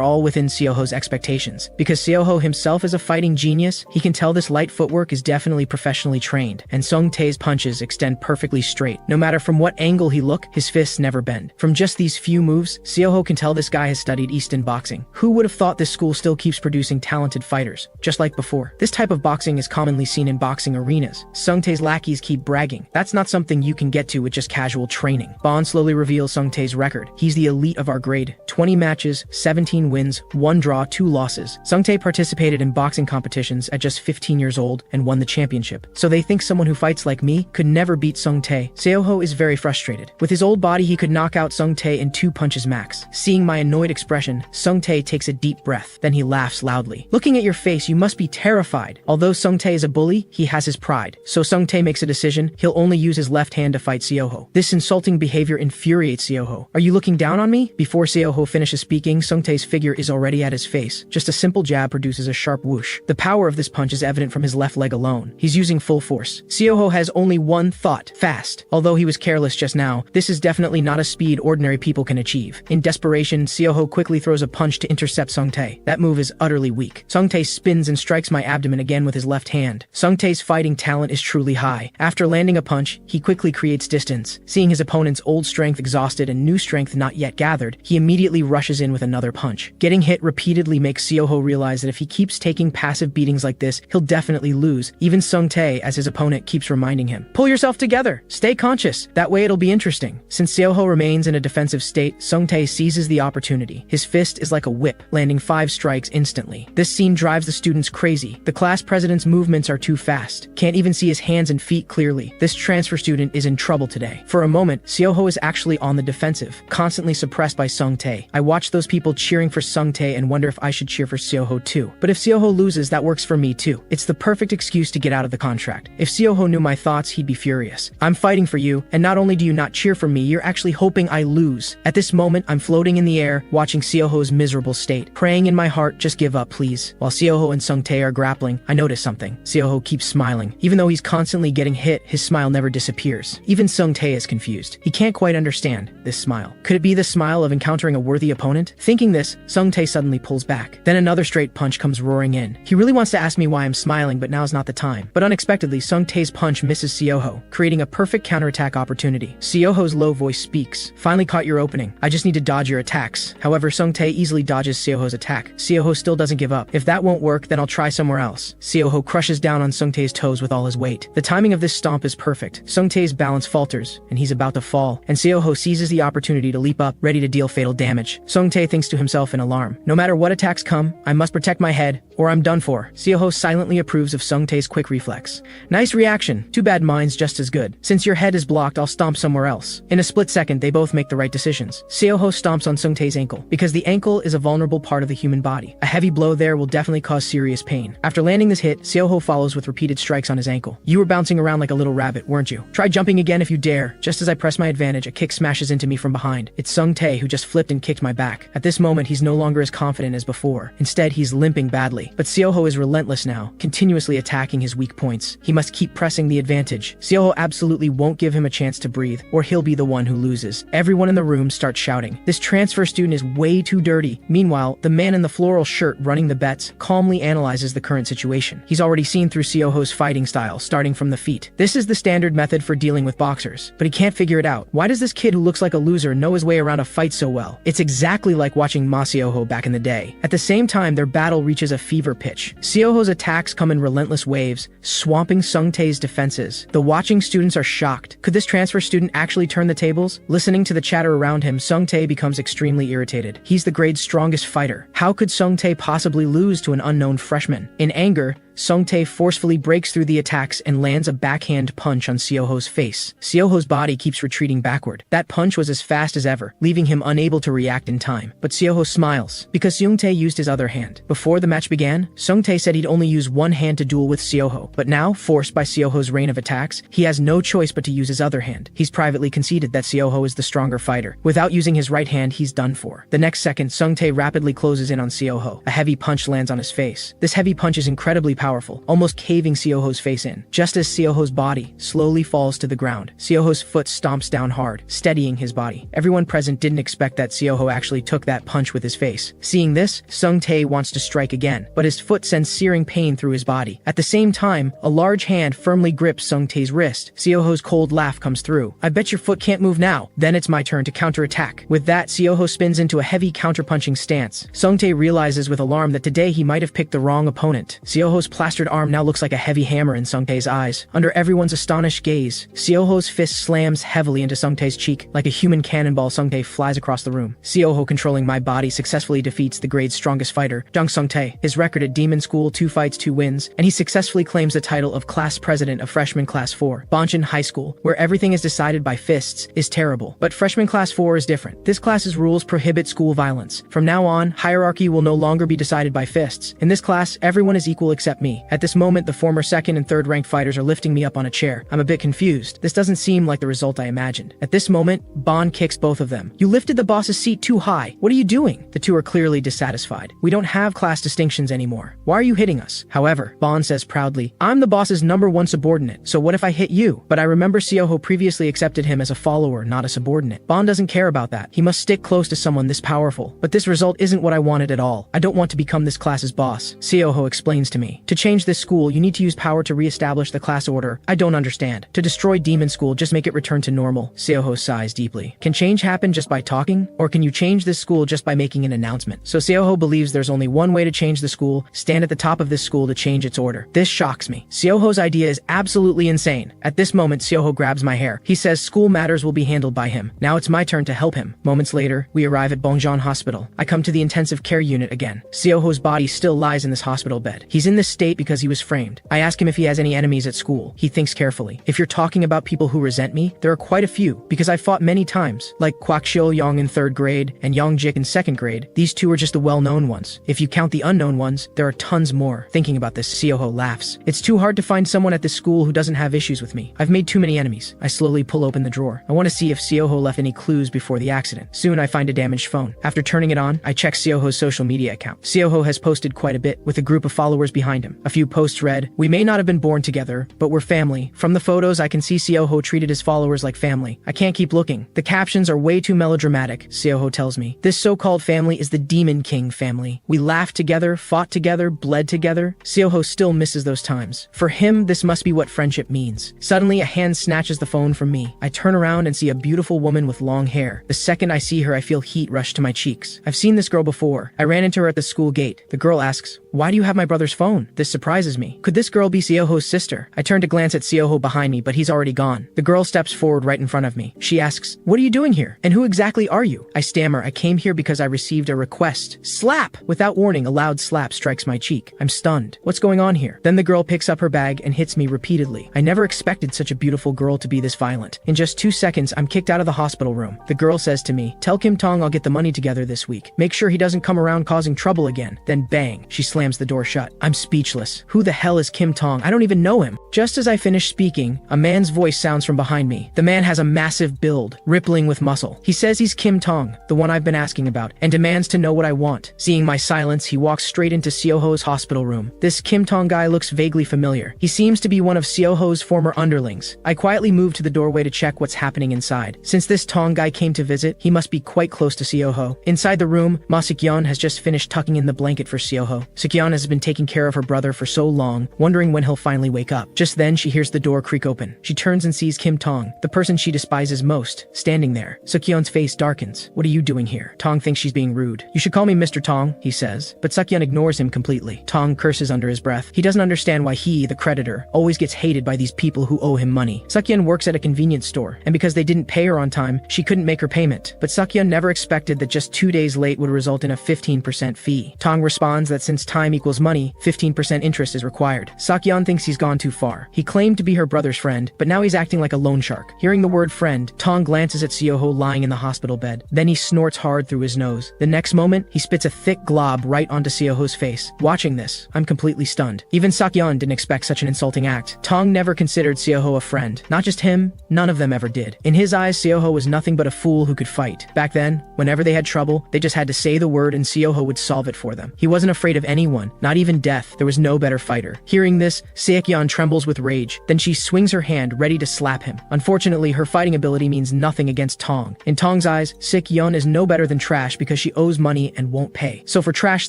all within Seoho's expectations. Because Seoho himself is a fighting genius, he can tell this light footwork is definitely professionally trained, and Sung-tae's punches extend perfectly straight. No matter from what angle he look, his fists never bend. From just these few moves, Seoho can tell this guy has studied Eastern boxing. Who would have thought this school still keeps producing talented fighters, just like before? This type of boxing is commonly seen in boxing arenas. Sung-tae's lackeys keep bragging. That's not something you can get to with just casual training. Bond slowly reveals Sung-tae's record. He's the elite of our grade. 20 matches, 17 wins, 1 draw, 2 losses. Sung-tae participated in boxing competitions at just 15 years old and won the championship. So they think someone who fights like me could never beat Sung-tae. Seoho is very frustrated. With his old body, he could knock out Sung-tae in 2 punches max. Seeing my annoyed expression, Sung-tae takes a deep breath. Then he laughs loudly. Looking at your face, you must be terrified. Although Sung-tae is a bully, he has his pride. So Sung-tae makes a decision. He'll only use his left hand to fight Seoho. This insulting behavior infuriates Seoho. Are you looking down on me? Before Seoho finishes speaking, Sung-tae's figure is already at his face. Just a simple jab produces a sharp whoosh. The power of this punch is evident from his left leg alone. He's using full force. Seoho has only one thought: fast. Although he was careless just now, this is definitely not a speed ordinary people can achieve. In desperation, Seoho quickly throws a punch to intercept Sung-tae. That move is utterly weak. Sung-tae spins and strikes my abdomen again with his left hand. Sung-tae's fighting talent is truly high. After landing a punch, he quickly creates distance. Seeing his opponent's old strength exhausted and new strength not yet gathered, he immediately rushes in with another punch. Getting hit repeatedly makes Seoho realize that if he keeps taking passive beatings like this, he'll definitely lose. Even Sung-tae, as his opponent, keeps reminding him, "Pull yourself together! Stay conscious! That way it'll be interesting." Since Seoho remains in a defensive state, Sung-tae seizes the opportunity. His fist is like a whip, landing 5 strikes instantly. This scene drives the students crazy. The class president's movements are too fast. Can't even see his hands and feet clearly. This transfer student is in trouble today. For a moment, Seoho is actually on the defensive, constantly suppressed by Sung-tae. I watch those people cheering for Sung-tae and wonder if I should cheer for Seoho too. But if Seoho loses, that works for me too. It's the perfect excuse to get out of the contract. If Seoho knew my thoughts, he'd be furious. I'm fighting for you, and not only do you not cheer for me, you're actually hoping I lose. At this moment, I'm floating in the air, watching Seoho's miserable state, praying in my heart, just give up, please. While Seoho and Sung-tae are grappling, I notice something. Seoho keeps smiling. Even though he's constantly getting hit, his smile never disappears. Even Sung-tae is confused. He can't quite understand this smile. Could it be the smile of encountering a worthy opponent? Thinking this, Sung-tae suddenly pulls back. Then another straight punch comes roaring in. He really wants to ask me why I'm smiling, but now's not the time. But unexpectedly, Sung-tae's punch misses Seoho, creating a perfect counterattack opportunity. Seoho's low voice speaks. Finally caught your opening. I just need to dodge your attacks. However, Sung-tae easily dodges Seoho's attack. Seoho still doesn't give up. If that won't work, then I'll try somewhere else. Seoho crushes down on Sung-tae's toes with all his weight. The timing of this stomp is perfect. Sung-tae's balance falters, and he's about to fall, and Seoho seizes the opportunity to leap up, ready to deal fatal damage. Sung-tae thinks to himself in alarm, no matter what attacks come, I must protect my head, or I'm done for. Seoho silently approves of Sung-tae's quick reflex. Nice reaction. Too bad mine's just as good. Since your head is blocked, I'll stomp somewhere else. In a split second, they both make the right decisions. Seoho stomps on Sung-tae's ankle, because the ankle is a vulnerable part of the human body. A heavy blow there will definitely cause serious pain. After landing this hit, Seoho follows with repeated strikes on his ankle. You were bouncing around like a little rabbit, weren't you? Try jumping again if you dare. Just as I press my advantage, a kick smashes into me from behind. It's Sung-tae who just flipped and kicked my back. At this moment, he's no longer as confident as before. Instead, he's limping badly. But Seoho is relentless now, continuously attacking his weak points. He must keep pressing the advantage. Seoho absolutely won't give him a chance to breathe, or he'll be the one who loses. Everyone in the room starts shouting. This transfer student is way too dirty. Meanwhile, the man in the floral shirt running the bet guts, calmly analyzes the current situation. He's already seen through Seoho's fighting style, starting from the feet. This is the standard method for dealing with boxers, but he can't figure it out. Why does this kid who looks like a loser know his way around a fight so well? It's exactly like watching Ma Seoho back in the day. At the same time, their battle reaches a fever pitch. Seoho's attacks come in relentless waves, swamping Sung-tae's defenses. The watching students are shocked. Could this transfer student actually turn the tables? Listening to the chatter around him, Sung-tae becomes extremely irritated. He's the grade's strongest fighter. How could Sung-tae possibly lose to an unknown freshman? In anger, Sung-tae forcefully breaks through the attacks and lands a backhand punch on Seoho's face. Seoho's body keeps retreating backward. That punch was as fast as ever, leaving him unable to react in time. But Seoho smiles, because Sung-tae used his other hand. Before the match began, Sung-tae said he'd only use one hand to duel with Seoho, but now, forced by Seoho's rain of attacks, he has no choice but to use his other hand. He's privately conceded that Seoho is the stronger fighter. Without using his right hand, he's done for. The next second, Sung-tae rapidly closes in on Seoho. A heavy punch lands on his face. This heavy punch is incredibly powerful, almost caving Seoho's face in. Just as Seoho's body slowly falls to the ground, Seoho's foot stomps down hard, steadying his body. Everyone present didn't expect that Seoho actually took that punch with his face. Seeing this, Sung-tae wants to strike again, but his foot sends searing pain through his body. At the same time, a large hand firmly grips Sung-tae's wrist. Seoho's cold laugh comes through. "I bet your foot can't move now." Then it's my turn to counterattack. With that, Seoho spins into a heavy counterpunching stance. Sung-tae realizes with alarm that today he might have picked the wrong opponent. Seoho's plastered arm now looks like a heavy hammer in Sung-tae's eyes. Under everyone's astonished gaze, Seoho's fist slams heavily into Sung-tae's cheek. Like a human cannonball, Sung-tae flies across the room. Seoho, controlling my body, successfully defeats the grade's strongest fighter, Jung Sung-tae. His record at Demon School: 2 fights, 2 wins, and he successfully claims the title of class president of freshman class 4. Bonjin High School, where everything is decided by fists, is terrible. But freshman class 4 is different. This class's rules prohibit school violence. From now on, hierarchy will no longer be decided by fists. In this class, everyone is equal except me. At this moment, the former second and third ranked fighters are lifting me up on a chair. I'm a bit confused. This doesn't seem like the result I imagined. At this moment, Bon kicks both of them. "You lifted the boss's seat too high. What are you doing?" The two are clearly dissatisfied. "We don't have class distinctions anymore. Why are you hitting us?" However, Bon says proudly, "I'm the boss's #1 subordinate, so what if I hit you?" But I remember Seoho previously accepted him as a follower, not a subordinate. Bon doesn't care about that. He must stick close to someone this powerful. But this result isn't what I wanted at all. I don't want to become this class's boss. Seoho explains to me. "To change this school, you need to use power to re-establish the class order. I don't understand. To destroy Demon School, just make it return to normal." Seoho sighs deeply. "Can change happen just by talking? Or can you change this school just by making an announcement?" So Seoho believes there's only one way to change the school: stand at the top of this school to change its order. This shocks me. Seoho's idea is absolutely insane. At this moment, Seoho grabs my hair. He says school matters will be handled by him. Now it's my turn to help him. Moments later, we arrive at Bongjeon Hospital. I come to the intensive care unit again. Seoho's body still lies in this hospital bed. He's in this state because he was framed. I ask him if he has any enemies at school. He thinks carefully. "If you're talking about people who resent me, there are quite a few, because I fought many times, like Kwak Shil-yong in 3rd grade and Yong-jik in 2nd grade. These two are just the well-known ones. If you count the unknown ones, there are tons more." Thinking about this, Seoho laughs. "It's too hard to find someone at this school who doesn't have issues with me. I've made too many enemies." I slowly pull open the drawer. I want to see if Seoho left any clues before the accident. Soon I find a damaged phone. After turning it on, I check Seoho's social media account. Seoho has posted quite a bit, with a group of followers behind him. A few posts read, "We may not have been born together, but we're family." From the photos, I can see Seoho treated his followers like family. I can't keep looking. The captions are way too melodramatic, Seoho tells me. This so-called family is the Demon King family. We laughed together, fought together, bled together. Seoho still misses those times. For him, this must be what friendship means. Suddenly, a hand snatches the phone from me. I turn around and see a beautiful woman with long hair. The second I see her, I feel heat rush to my cheeks. I've seen this girl before. I ran into her at the school gate. The girl asks, "Why do you have my brother's phone?" This surprises me. Could this girl be Seoho's sister? I turn to glance at Seoho behind me, but he's already gone. The girl steps forward right in front of me. She asks, "What are you doing here? And who exactly are you?" I stammer, "I came here because I received a request." Slap! Without warning, a loud slap strikes my cheek. I'm stunned. What's going on here? Then the girl picks up her bag and hits me repeatedly. I never expected such a beautiful girl to be this violent. In just 2 seconds, I'm kicked out of the hospital room. The girl says to me, "Tell Kim Tong I'll get the money together this week. Make sure he doesn't come around causing trouble again." Then bang, she slams the door shut. I'm speechless. speechless. Who the hell is Kim Tong? I don't even know him. Just as I finish speaking, a man's voice sounds from behind me. The man has a massive build, rippling with muscle. He says he's Kim Tong, the one I've been asking about, and demands to know what I want. Seeing my silence, he walks straight into Seoho's hospital room. This Kim Tong guy looks vaguely familiar. He seems to be one of Seoho's former underlings. I quietly move to the doorway to check what's happening inside. Since this Tong guy came to visit, he must be quite close to Seoho. Inside the room, Ma Sik-yeon has just finished tucking in the blanket for Seoho. Sik-yeon has been taking care of her brother for so long, wondering when he'll finally wake up. Just then, she hears the door creak open. She turns and sees Kim Tong, the person she despises most, standing there. Suk-yeon's face darkens. What are you doing here? Tong thinks she's being rude. You should call me Mr. Tong, he says, but Suk-yeon ignores him completely. Tong curses under his breath. He doesn't understand why he, the creditor, always gets hated by these people who owe him money. Suk-yeon works at a convenience store, and because they didn't pay her on time, she couldn't make her payment. But Suk-yeon never expected that just 2 days late would result in a 15% fee. Tong responds that since time equals money, 15% interest is required. Suk-yeon thinks he's gone too far. He claimed to be her brother's friend, but now he's acting like a loan shark. Hearing the word friend, Tong glances at Seoho lying in the hospital bed. Then he snorts hard through his nose. The next moment, he spits a thick glob right onto Seoho's face. Watching this, I'm completely stunned. Even Suk-yeon didn't expect such an insulting act. Tong never considered Seoho a friend. Not just him, none of them ever did. In his eyes, Seoho was nothing but a fool who could fight. Back then, whenever they had trouble, they just had to say the word and Seoho would solve it for them. He wasn't afraid of anyone, not even death. There was no better fighter. Hearing this, Sik-yeon trembles with rage. Then she swings her hand, ready to slap him. Unfortunately, her fighting ability means nothing against Tong. In Tong's eyes, Sik-yeon is no better than trash because she owes money and won't pay. So for trash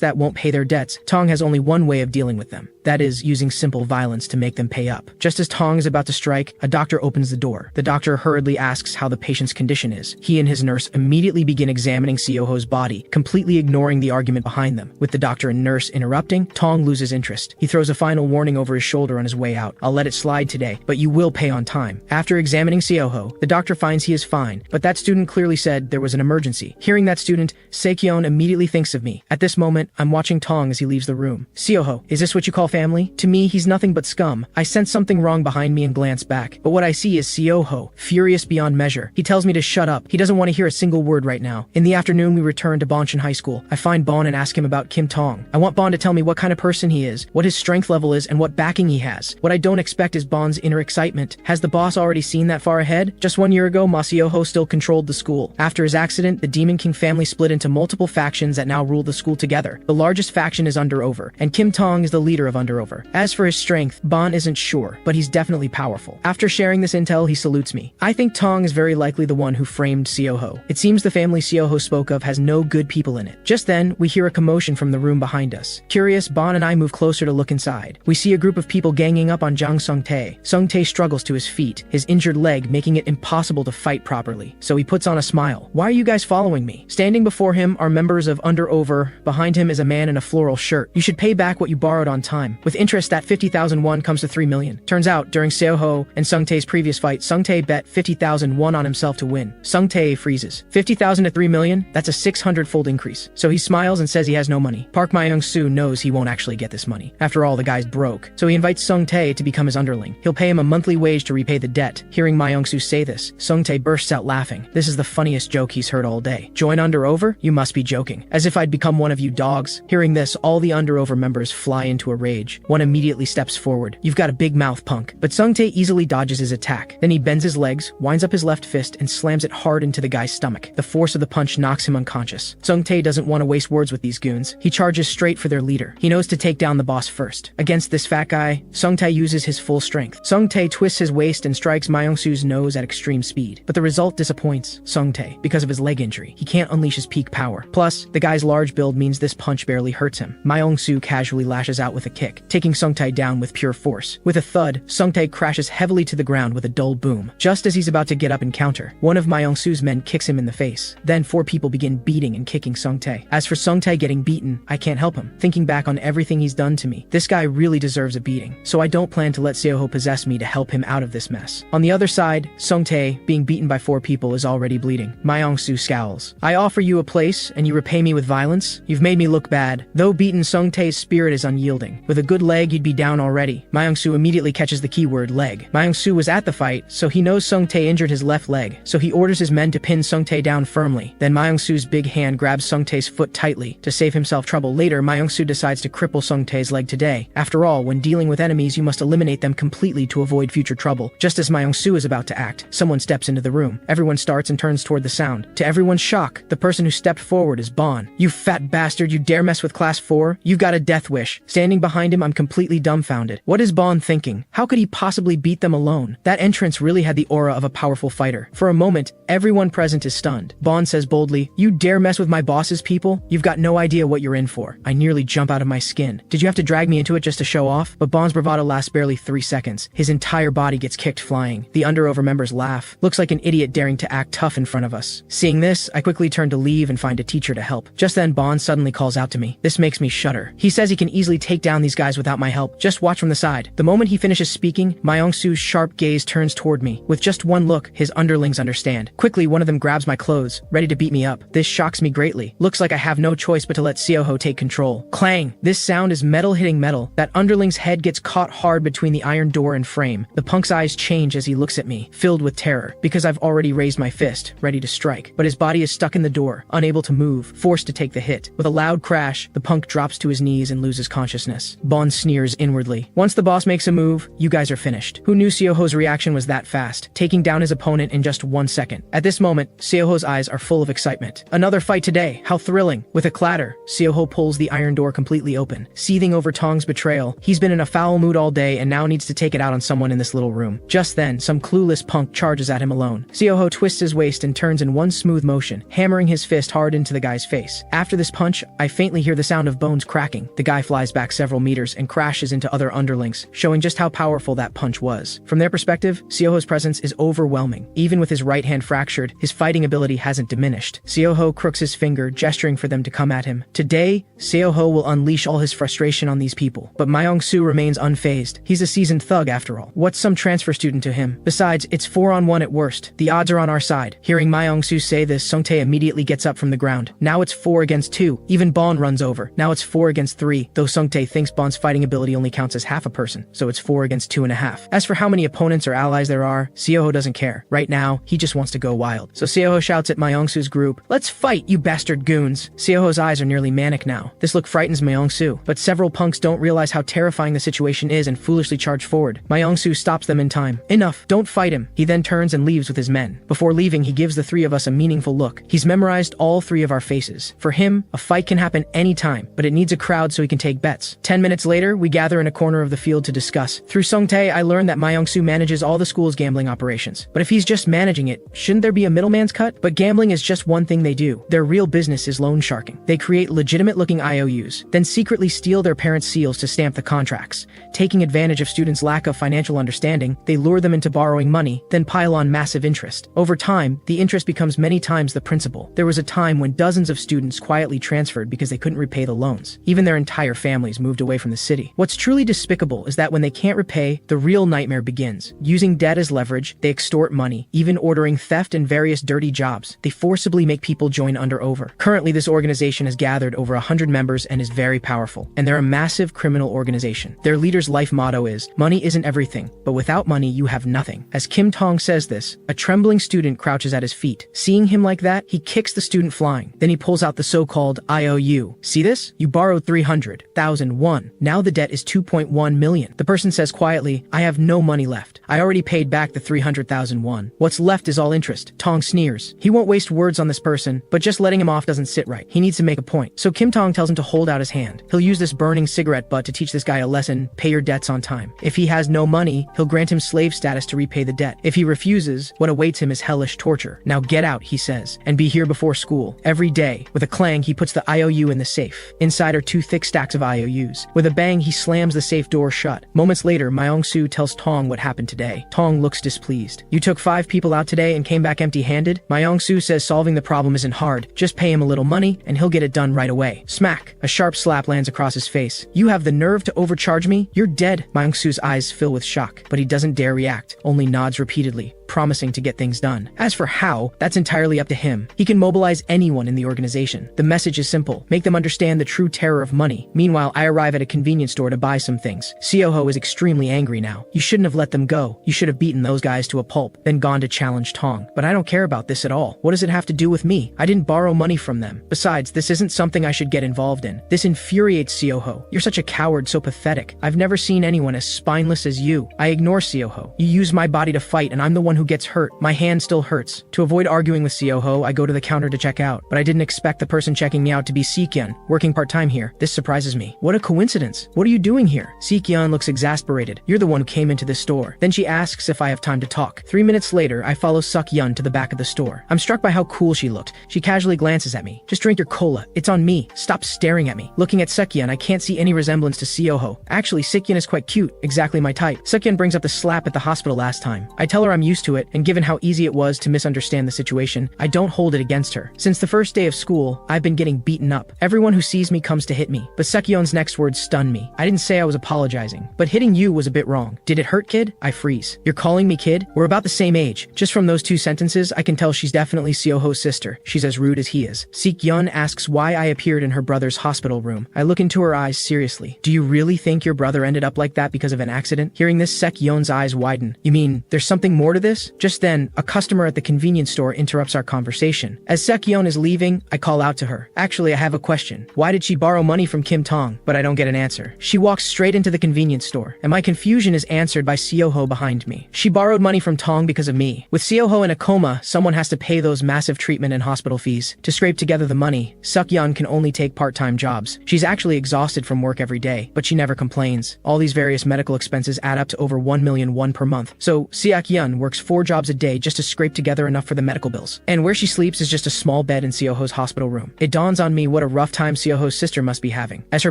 that won't pay their debts, Tong has only one way of dealing with them. That is, using simple violence to make them pay up. Just as Tong is about to strike, a doctor opens the door. The doctor hurriedly asks how the patient's condition is. He and his nurse immediately begin examining Seoho's body, completely ignoring the argument behind them. With the doctor and nurse interrupting, Tong loses interest. He throws a final warning over his shoulder on his way out. I'll let it slide today, but you will pay on time. After examining Seoho, the doctor finds he is fine, but that student clearly said there was an emergency. Hearing that student, Sik-yeon immediately thinks of me. At this moment, I'm watching Tong as he leaves the room. Seoho, is this what you call family? To me, he's nothing but scum. I sense something wrong behind me and glance back, but what I see is Seoho, furious beyond measure. He tells me to shut up. He doesn't want to hear a single word right now. In the afternoon, we return to Bonshan High School. I find Bon and ask him about Kim Tong. I want Bon to tell me what kind of person he is, what his strength level is, and what backing he has. What I don't expect is Bon's inner excitement. Has the boss already seen that far ahead? Just 1 year ago, Ma Seoho still controlled the school. After his accident, the Demon King family split into multiple factions that now rule the school together. The largest faction is Underover, and Kim Tong is the leader of Underover. As for his strength, Bon isn't sure, but he's definitely powerful. After sharing this intel, he salutes me. I think Tong is very likely the one who framed Seoho. It seems the family Seoho spoke of has no good people in it. Just then, we hear a commotion from the room behind us. Curious, Bon and I move closer to look inside. We see a group of people ganging up on Jang Sung-tae. Sung-tae struggles to his feet, his injured leg making it impossible to fight properly. So he puts on a smile. Why are you guys following me? Standing before him are members of Underover. Behind him is a man in a floral shirt. You should pay back what you borrowed on time. With interest, that 50,000 won comes to 3 million. Turns out, during Seoho and Sung-tae's previous fight, Sung-tae bet 50,000 won on himself to win. Sung-tae freezes. 50,000 to 3 million? That's a 600-fold increase. So he smiles and says he has no money. Park Ma-young-soo knows he won't actually get this money. After all, the guy's broke. So he invites Sung-tae to become his underling. He'll pay him a monthly wage to repay the debt. Hearing Ma-young-soo say this, Sung-tae bursts out laughing. This is the funniest joke he's heard all day. Join Underover? You must be joking. As if I'd become one of you dogs. Hearing this, all the Underover members fly into a rage. One immediately steps forward. You've got a big mouth, punk. But Sung-tae easily dodges his attack. Then he bends his legs, winds up his left fist, and slams it hard into the guy's stomach. The force of the punch knocks him unconscious. Sung-tae doesn't want to waste words with these goons. He charges straight for their leader. He knows to take down the boss first. Against this fat guy, Sung-tae uses his full strength. Sung-tae twists his waist and strikes Ma-young-soo's nose at extreme speed. But the result disappoints Sung-tae. Because of his leg injury, he can't unleash his peak power. Plus, the guy's large build means this punch barely hurts him. Ma-young-soo casually lashes out with a kick, taking Sung-tae down with pure force. With a thud, Sung-tae crashes heavily to the ground with a dull boom. Just as he's about to get up and counter, one of Ma-young-soo's men kicks him in the face. Then 4 people begin beating and kicking Sung-tae. As for Sung-tae getting beaten, I can't help him. Thinking back on everything he's done to me, this guy really deserves a beating. So I don't plan to let Seoho possess me to help him out of this mess. On the other side, Sung-tae, being beaten by 4 people, is already bleeding. Ma-young-soo scowls. I offer you a place, and you repay me with violence? You've made me look bad. Though beaten, Sung-tae's spirit is unyielding. With a good leg, you'd be down already. Ma-young-soo immediately catches the keyword leg. Ma-young-soo was at the fight, so he knows Sung-tae injured his left leg, so he orders his men to pin Sung-tae down firmly. Then Ma-young-soo's big hand grabs Sung-tae's foot tightly. To save himself trouble later, Ma-young-soo decides to cripple Sung-tae's Songtae's leg today. After all, when dealing with enemies, you must eliminate them completely to avoid future trouble. Just as Myung-soo is about to act, someone steps into the room. Everyone starts and turns toward the sound. To everyone's shock, the person who stepped forward is Bon. "You fat bastard, you dare mess with Class 4? You've got a death wish." Standing behind him, I'm completely dumbfounded. What is Bon thinking? How could he possibly beat them alone? That entrance really had the aura of a powerful fighter. For a moment, everyone present is stunned. Bon says boldly, "You dare mess with my boss's people? You've got no idea what you're in for." I nearly jump out of my skin. Did you have to drag me into it just to show off? But Bon's bravado lasts barely 3 seconds. His entire body gets kicked flying. The under-over members laugh. Looks like an idiot daring to act tough in front of us. Seeing this, I quickly turn to leave and find a teacher to help. Just then, Bon suddenly calls out to me. This makes me shudder. He says he can easily take down these guys without my help. Just watch from the side. The moment he finishes speaking, Myung-soo's sharp gaze turns toward me. With just one look, his underlings understand. Quickly, one of them grabs my clothes, ready to beat me up. This shocks me greatly. Looks like I have no choice but to let Seoho take control. Clang! This sound is metal hitting metal. That underling's head gets caught hard between the iron door and frame. The punk's eyes change as he looks at me, filled with terror, because I've already raised my fist, ready to strike. But his body is stuck in the door, unable to move, forced to take the hit. With a loud crash, the punk drops to his knees and loses consciousness. Bon sneers inwardly. Once the boss makes a move, you guys are finished. Who knew Seoho's reaction was that fast, taking down his opponent in just 1 second? At this moment, Seoho's eyes are full of excitement. Another fight today, how thrilling. With a clatter, Seoho pulls the iron door completely open. Seething over Tong's betrayal, he's been in a foul mood all day and now needs to take it out on someone in this little room. Just then, some clueless punk charges at him alone. Seoho twists his waist and turns in one smooth motion, hammering his fist hard into the guy's face. After this punch, I faintly hear the sound of bones cracking. The guy flies back several meters and crashes into other underlings, showing just how powerful that punch was. From their perspective, Seoho's presence is overwhelming. Even with his right hand fractured, his fighting ability hasn't diminished. Seoho crooks his finger, gesturing for them to come at him. Today, Seoho will unleash all his frustration on these people. But Myung-soo remains unfazed. He's a seasoned thug after all. What's some transfer student to him? Besides, it's 4-on-1 at worst. The odds are on our side. Hearing Myung-soo say this, Songtae immediately gets up from the ground. Now it's 4 against 2. Even Bon runs over. Now it's 4 against 3, though Songtae thinks Bon's fighting ability only counts as half a person, so it's 4 against 2.5. As for how many opponents or allies there are, Seoho doesn't care. Right now, he just wants to go wild. So Seoho shouts at Myung-soo's group, "Let's fight, you bastard goons!" Seoho's eyes are nearly manic now. This look frightens Myung-soo, but several punks don't realize how terrifying the situation is and foolishly charge forward. Myung-soo stops them in time. "Enough, don't fight him." He then turns and leaves with his men. Before leaving, he gives the 3 of us a meaningful look. He's memorized all 3 of our faces. For him, a fight can happen anytime, but it needs a crowd so he can take bets. 10 minutes later, we gather in a corner of the field to discuss. Through Songtae, I learned that Myung-soo manages all the school's gambling operations. But if he's just managing it, shouldn't there be a middleman's cut? But gambling is just one thing they do. Their real business is loan sharking. They create legitimate-looking IOUs, then secretly steal their parents' seals to stamp the contracts. Taking advantage of students' lack of financial understanding, they lure them into borrowing money, then pile on massive interest. Over time, the interest becomes many times the principal. There was a time when dozens of students quietly transferred because they couldn't repay the loans. Even their entire families moved away from the city. What's truly despicable is that when they can't repay, the real nightmare begins. Using debt as leverage, they extort money, even ordering theft and various dirty jobs. They forcibly make people join under over. Currently, this organization has gathered over 100 members and is very powerful. And they're a massive criminal organization. Their leader's life motto is, "Money isn't everything, but without money, you have nothing." As Kim Tong says this, a trembling student crouches at his feet. Seeing him like that, he kicks the student flying. Then he pulls out the so-called IOU. "See this? You borrowed 300,000 won. Now the debt is 2.1 million. The person says quietly, "I have no money left. I already paid back the 300,000 won. What's left is all interest." Tong sneers. He won't waste words on this person, but just letting him off doesn't sit right. He needs to make a point. So Kim Tong tells him to hold out his hand. He'll use this burning cigarette butt to teach this guy a lesson: pay your debts on time. If he has no money, he'll grant him slave status to repay the debt. If he refuses, what awaits him is hellish torture. "Now get out," he says, "and be here before school." Every day, with a clang, he puts the IOU in the safe. Inside are 2 thick stacks of IOUs. With a bang, he slams the safe door shut. Moments later, Myung-soo tells Tong what happened today. Tong looks displeased. "You took 5 people out today and came back empty-handed?" Myung-soo says solving the problem isn't hard. Just pay him a little money, and he'll get it done right away. Smack! A sharp slap lands across his face. "You have the nerve to overcharge me? You're dead." Myung-soo's eyes fill with shock, but he doesn't dare react, only nods repeatedly. promising to get things done. As for how, that's entirely up to him. He can mobilize anyone in the organization. The message is simple: make them understand the true terror of money. Meanwhile, I arrive at a convenience store to buy some things. Seoho is extremely angry now. You shouldn't have let them go. You should have beaten those guys to a pulp, then gone to challenge Tong. But I don't care about this at all. What does it have to do with me? I didn't borrow money from them. Besides, this isn't something I should get involved in. This infuriates Seoho. You're such a coward, so pathetic. I've never seen anyone as spineless as you. I ignore Seoho. You use my body to fight, and I'm the one who gets hurt. My hand still hurts. To avoid arguing with Seoho, I go to the counter to check out. But I didn't expect the person checking me out to be Sekyun, working part-time here. This surprises me. What a coincidence. What are you doing here? Sekyun looks exasperated. You're the one who came into this store. Then she asks if I have time to talk. 3 minutes later, I follow Sekyun to the back of the store. I'm struck by how cool she looked. She casually glances at me. Just drink your cola. It's on me. Stop staring at me. Looking at Sekyun, I can't see any resemblance to Seoho. Actually, Sekyun is quite cute. Exactly my type. Sekyun brings up the slap at the hospital last time. I tell her I'm used to it, and given how easy it was to misunderstand the situation, I don't hold it against her. Since the first day of school, I've been getting beaten up. Everyone who sees me comes to hit me. But Sekyun's next words stun me. I didn't say I was apologizing, but hitting you was a bit wrong. Did it hurt, kid? I freeze. You're calling me kid? We're about the same age. Just from those 2 sentences, I can tell she's definitely Seoho's sister. She's as rude as he is. Sekyun asks why I appeared in her brother's hospital room. I look into her eyes seriously. Do you really think your brother ended up like that because of an accident? Hearing this, Sekyun's eyes widen. You mean, there's something more to this? Just then, a customer at the convenience store interrupts our conversation. As Sekyun is leaving, I call out to her. Actually, I have a question. Why did she borrow money from Kim Tong? But I don't get an answer. She walks straight into the convenience store, and my confusion is answered by Seoho behind me. She borrowed money from Tong because of me. With Seoho in a coma, someone has to pay those massive treatment and hospital fees. To scrape together the money, Sekyun can only take part-time jobs. She's actually exhausted from work every day, but she never complains. All these various medical expenses add up to over 1 million won per month. So Sekyun works 4 jobs a day just to scrape together enough for the medical bills. And where she sleeps is just a small bed in Seoho's hospital room. It dawns on me what a rough time Seoho's sister must be having. As her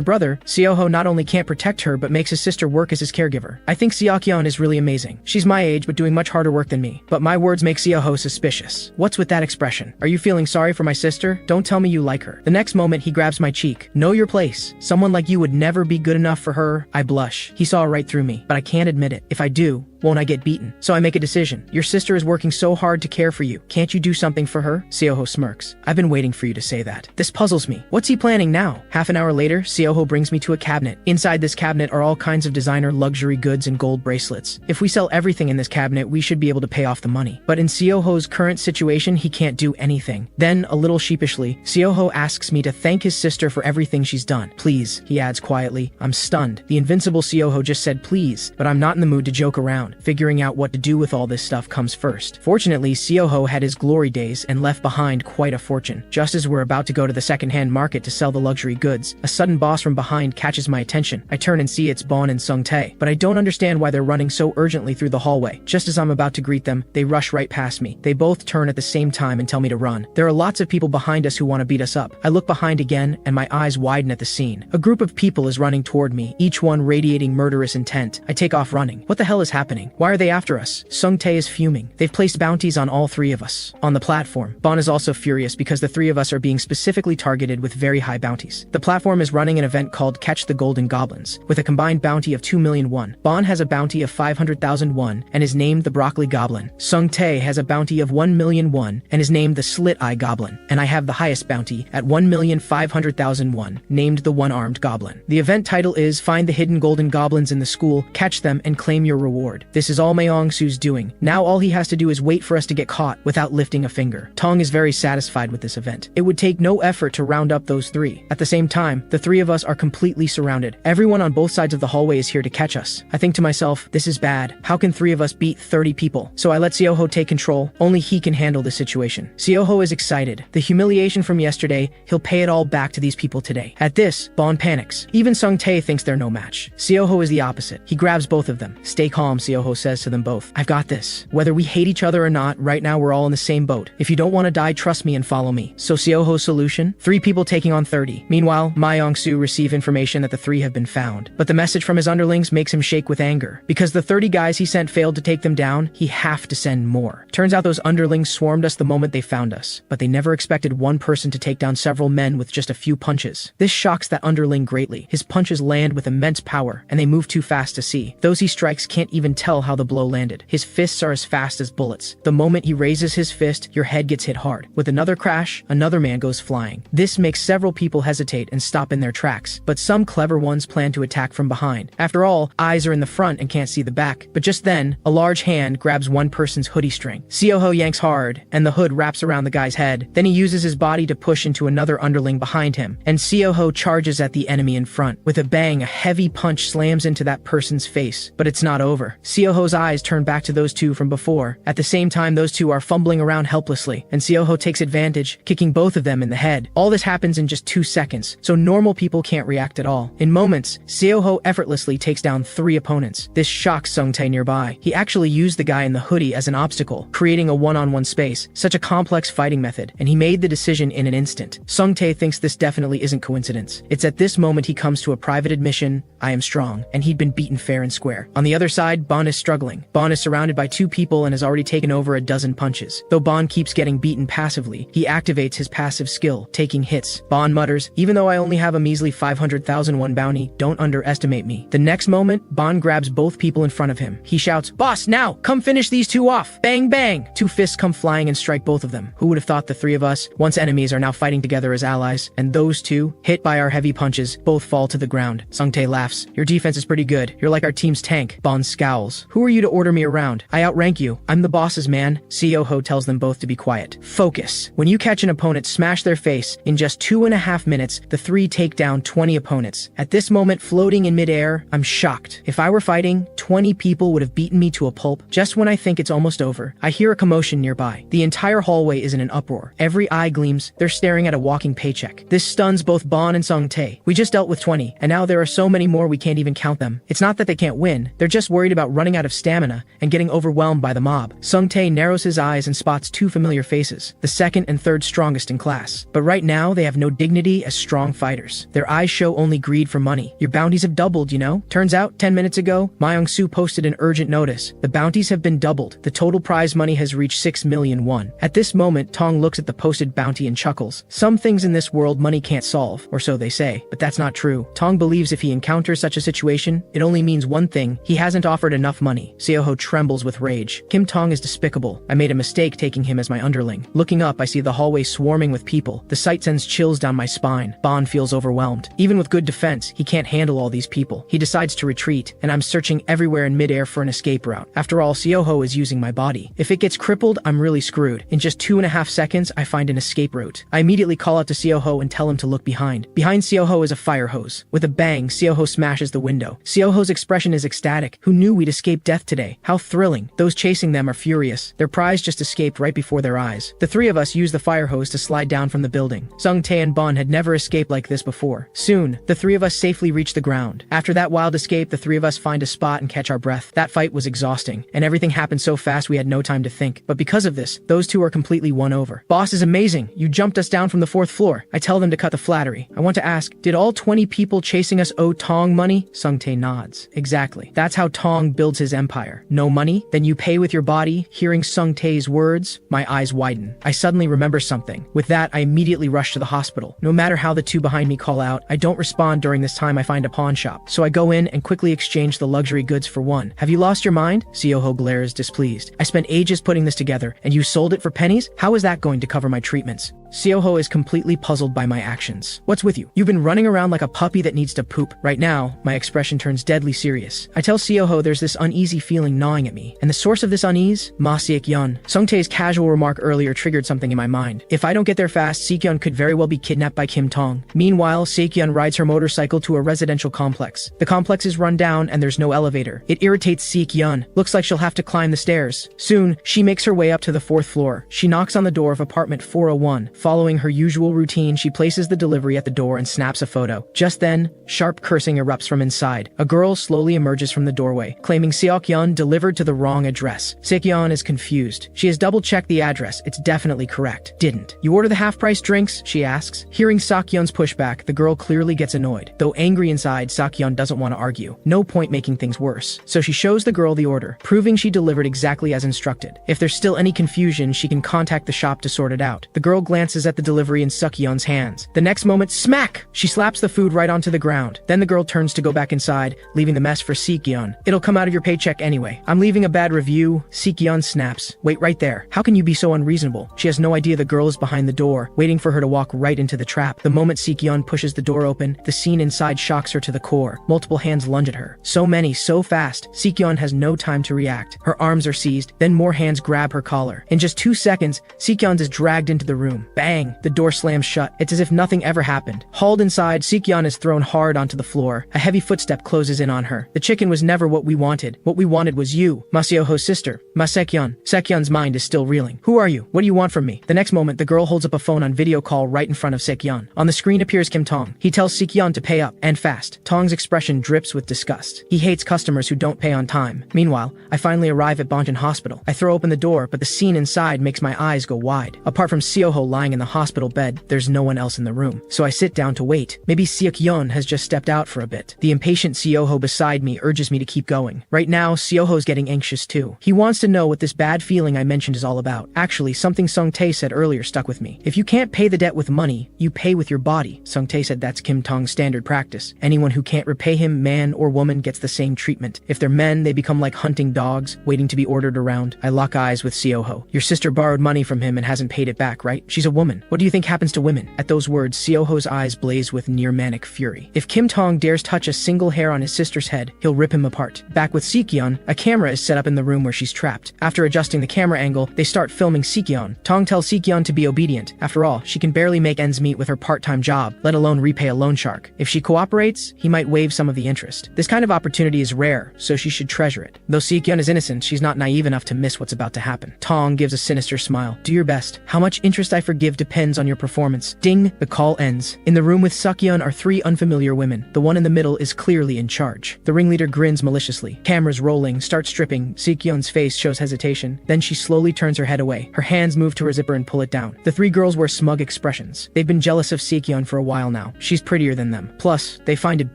brother, Seoho not only can't protect her but makes his sister work as his caregiver. I think Sekyun is really amazing. She's my age but doing much harder work than me. But my words make Seoho suspicious. What's with that expression? Are you feeling sorry for my sister? Don't tell me you like her. The next moment he grabs my cheek. Know your place. Someone like you would never be good enough for her. I blush. He saw right through me, but I can't admit it. If I do, won't I get beaten? So I make a decision. Your sister is working so hard to care for you. Can't you do something for her? Seoho smirks. I've been waiting for you to say that. This puzzles me. What's he planning now? Half an hour later, Seoho brings me to a cabinet. Inside this cabinet are all kinds of designer luxury goods and gold bracelets. If we sell everything in this cabinet, we should be able to pay off the money. But in Seoho's current situation, he can't do anything. Then, a little sheepishly, Seoho asks me to thank his sister for everything she's done. Please, he adds quietly. I'm stunned. The invincible Seoho just said please, but I'm not in the mood to joke around. Figuring out what to do with all this stuff comes first. Fortunately, Seoho had his glory days and left behind quite a fortune. Just as we're about to go to the second-hand market to sell the luxury goods, a sudden boss from behind catches my attention. I turn and see it's Bon and Sung-tae, but I don't understand why they're running so urgently through the hallway. Just as I'm about to greet them, they rush right past me. They both turn at the same time and tell me to run. There are lots of people behind us who want to beat us up. I look behind again, and my eyes widen at the scene. A group of people is running toward me, each one radiating murderous intent. I take off running. What the hell is happening? Why are they after us? Sung-tae is fuming. They've placed bounties on all 3 of us. On the platform, Bon is also furious because the 3 of us are being specifically targeted with very high bounties. The platform is running an event called Catch the Golden Goblins, with a combined bounty of 2 million won. Bon has a bounty of 500,000 won and is named the Broccoli Goblin. Sung-tae has a bounty of 1 million won and is named the Slit Eye Goblin. And I have the highest bounty at 1,500,000 won, named the One-Armed Goblin. The event title is Find the Hidden Golden Goblins in the School, Catch Them, and Claim Your Reward. This is all Mayoung-soo's doing. Now all he has to do is wait for us to get caught without lifting a finger. Tong is very satisfied with this event. It would take no effort to round up those 3. At the same time, the 3 of us are completely surrounded. Everyone on both sides of the hallway is here to catch us. I think to myself, this is bad. How can 3 of us beat 30 people? So I let Seoho take control. Only he can handle the situation. Seoho is excited. The humiliation from yesterday, he'll pay it all back to these people today. At this, Bon panics. Even Sung-tae thinks they're no match. Seoho is the opposite. He grabs both of them. Stay calm, Seoho says to them both. I've got this. Whether we hate each other or not, right now we're all in the same boat. If you don't want to die, trust me and follow me. So Seoho's solution? 3 people taking on 30. Meanwhile, Mayoung-soo receive information that the 3 have been found. But the message from his underlings makes him shake with anger. Because the 30 guys he sent failed to take them down, he have to send more. Turns out those underlings swarmed us the moment they found us. But they never expected one person to take down several men with just a few punches. This shocks that underling greatly. His punches land with immense power, and they move too fast to see. Those he strikes can't even tell tell how the blow landed. His fists are as fast as bullets. The moment he raises his fist, your head gets hit hard. With another crash, another man goes flying. This makes several people hesitate and stop in their tracks, but some clever ones plan to attack from behind. After all, eyes are in the front and can't see the back. But just then, a large hand grabs one person's hoodie string. Seoho yanks hard, and the hood wraps around the guy's head. Then he uses his body to push into another underling behind him, and Seoho charges at the enemy in front. With a bang, a heavy punch slams into that person's face. But it's not over. Seoho's eyes turn back to those two from before. At the same time, those two are fumbling around helplessly, and Seoho takes advantage, kicking both of them in the head. All this happens in just 2 seconds, so normal people can't react at all. In moments, Seoho effortlessly takes down 3 opponents. This shocks Sung-tae nearby. He actually used the guy in the hoodie as an obstacle, creating a one-on-one space. Such a complex fighting method, and he made the decision in an instant. Sung-tae thinks this definitely isn't coincidence. It's at this moment he comes to a private admission: I am strong, and he'd been beaten fair and square. On the other side, Bon is struggling. Bon is surrounded by 2 people and has already taken over a dozen punches. Though Bon keeps getting beaten passively, he activates his passive skill, taking hits. Bon mutters, even though I only have a measly 500,001 bounty, don't underestimate me. The next moment, Bon grabs both people in front of him. He shouts, boss, now, come finish these 2 off. Bang, bang. 2 fists come flying and strike both of them. Who would have thought the 3 of us, once enemies, are now fighting together as allies? And those 2, hit by our heavy punches, both fall to the ground. Sung-tae laughs. Your defense is pretty good. You're like our team's tank. Bon scowls. Who are you to order me around? I outrank you. I'm the boss's man. Seoho tells them both to be quiet. Focus. When you catch an opponent, smash their face. In just 2.5 minutes, the 3 take down 20 opponents. At this moment, floating in midair, I'm shocked. If I were fighting, 20 people would have beaten me to a pulp. Just when I think it's almost over, I hear a commotion nearby. The entire hallway is in an uproar. Every eye gleams. They're staring at a walking paycheck. This stuns both Bon and Sung-tae. We just dealt with 20, and now there are so many more we can't even count them. It's not that they can't win. They're just worried about running out of stamina and getting overwhelmed by the mob. Sung-tae narrows his eyes and spots 2 familiar faces, the second and third strongest in class. But right now, they have no dignity as strong fighters. Their eyes show only greed for money. Your bounties have doubled, you know? Turns out, 10 minutes ago, Myung-soo posted an urgent notice. The bounties have been doubled. The total prize money has reached 6 million won. At this moment, Tong looks at the posted bounty and chuckles. Some things in this world money can't solve, or so they say, but that's not true. Tong believes if he encounters such a situation, it only means one thing: he hasn't offered enough money. Seoho trembles with rage. Kim Tong is despicable. I made a mistake taking him as my underling. Looking up, I see the hallway swarming with people. The sight sends chills down my spine. Bon feels overwhelmed. Even with good defense, he can't handle all these people. He decides to retreat, and I'm searching everywhere in midair for an escape route. After all, Seoho is using my body. If it gets crippled, I'm really screwed. In just 2.5 seconds, I find an escape route. I immediately call out to Seoho and tell him to look behind. Behind Seoho is a fire hose. With a bang, Seoho smashes the window. Seoho's expression is ecstatic. Who knew we'd escape death today? How thrilling. Those chasing them are furious. Their prize just escaped right before their eyes. The 3 of us use the fire hose to slide down from the building. Sung-tae and Bon had never escaped like this before. Soon, the 3 of us safely reach the ground. After that wild escape, the 3 of us find a spot and catch our breath. That fight was exhausting, and everything happened so fast we had no time to think. But because of this, those 2 are completely won over. Boss is amazing. You jumped us down from the 4th floor. I tell them to cut the flattery. I want to ask, did all 20 people chasing us owe Tong money? Sung-tae nods. Exactly. That's how Tong builds his empire. No money? Then you pay with your body. Hearing Sung-tae's words, my eyes widen. I suddenly remember something. With that, I immediately rush to the hospital. No matter how the 2 behind me call out, I don't respond. During this time, I find a pawn shop. So I go in and quickly exchange the luxury goods for one. Have you lost your mind? Seoho glares displeased. I spent ages putting this together, and you sold it for pennies? How is that going to cover my treatments? Seoho is completely puzzled by my actions. What's with you? You've been running around like a puppy that needs to poop. Right now, my expression turns deadly serious. I tell Seoho there's this uneasy feeling gnawing at me, and the source of this unease? Ma Seok-yeon. Sung-tae's casual remark earlier triggered something in my mind. If I don't get there fast, Seok-yeon could very well be kidnapped by Kim Tong. Meanwhile, Seok-yeon rides her motorcycle to a residential complex. The complex is run down and there's no elevator. It irritates Seok-yeon. Looks like she'll have to climb the stairs. Soon, she makes her way up to the 4th floor. She knocks on the door of apartment 401. Following her usual routine, she places the delivery at the door and snaps a photo. Just then, sharp cursing erupts from inside. A girl slowly emerges from the doorway, claiming Seok-yeon delivered to the wrong address. Seok-yeon is confused. She has double-checked the address. It's definitely correct. Didn't. You order the half-price drinks? She asks. Hearing Seok-yeon's pushback, the girl clearly gets annoyed. Though angry inside, Seok-yeon doesn't want to argue. No point making things worse. So she shows the girl the order, proving she delivered exactly as instructed. If there's still any confusion, she can contact the shop to sort it out. The girl glances glances at the delivery in Sukyeon's hands. The next moment, smack! She slaps the food right onto the ground. Then the girl turns to go back inside, leaving the mess for Sukyeon. It'll come out of your paycheck anyway. I'm leaving a bad review. Sukyeon snaps. Wait right there. How can you be so unreasonable? She has no idea the girl is behind the door, waiting for her to walk right into the trap. The moment Sukyeon pushes the door open, the scene inside shocks her to the core. Multiple hands lunge at her. So many, so fast. Sukyeon has no time to react. Her arms are seized, then more hands grab her collar. In just 2 seconds, Sukyeon is dragged into the room. Bang! The door slams shut. It's as if nothing ever happened. Hauled inside, Sukyeon is thrown hard onto the floor. A heavy footstep closes in on her. The chicken was never what we wanted. What we wanted was you, Maseoho's sister. Sekyeon. Sekyeon's mind is still reeling. Who are you? What do you want from me? The next moment, the girl holds up a phone on video call right in front of Sekyeon. On the screen appears Kim Tong. He tells Sekyeon to pay up, and fast. Tong's expression drips with disgust. He hates customers who don't pay on time. Meanwhile, I finally arrive at Bonjin Hospital. I throw open the door, but the scene inside makes my eyes go wide. Apart from Seoho lying in the hospital bed, there's no one else in the room. So I sit down to wait. Maybe Sekyeon has just stepped out for a bit. The impatient Seoho beside me urges me to keep going. Right now, Seoho's getting anxious too. He wants to know what this bad feeling I mentioned is all about. Actually, something Sung-tae said earlier stuck with me. If you can't pay the debt with money, you pay with your body. Sung-tae said that's Kim Tong's standard practice. Anyone who can't repay him, man or woman, gets the same treatment. If they're men, they become like hunting dogs, waiting to be ordered around. I lock eyes with Seoho. Your sister borrowed money from him and hasn't paid it back, right? She's a woman. What do you think happens to women? At those words, Seoho's eyes blaze with near-manic fury. If Kim Tong dares touch a single hair on his sister's head, he'll rip him apart. Back with Sekyeon, a camera is set up in the room where she's trapped. After adjusting the camera angle, they start filming Sekyeon. Tong tells Sekyeon to be obedient. After all, she can barely make ends meet with her part-time job, let alone repay a loan shark. If she cooperates, he might waive some of the interest. This kind of opportunity is rare, so she should treasure it. Though Sekyeon is innocent, she's not naive enough to miss what's about to happen. Tong gives a sinister smile. Do your best. How much interest I forgive depends on your performance. Ding! The call ends. In the room with Sukyeon are 3 unfamiliar women. The one in the middle is clearly in charge. The ringleader grins maliciously. Cameras rolling, starts stripping. Sekyeon's face shows hesitation. Then she slowly turns her head away. Her hands move to her zipper and pull it down. The 3 girls wear smug expressions. They've been jealous of Sekyeon for a while now. She's prettier than them. Plus, they find it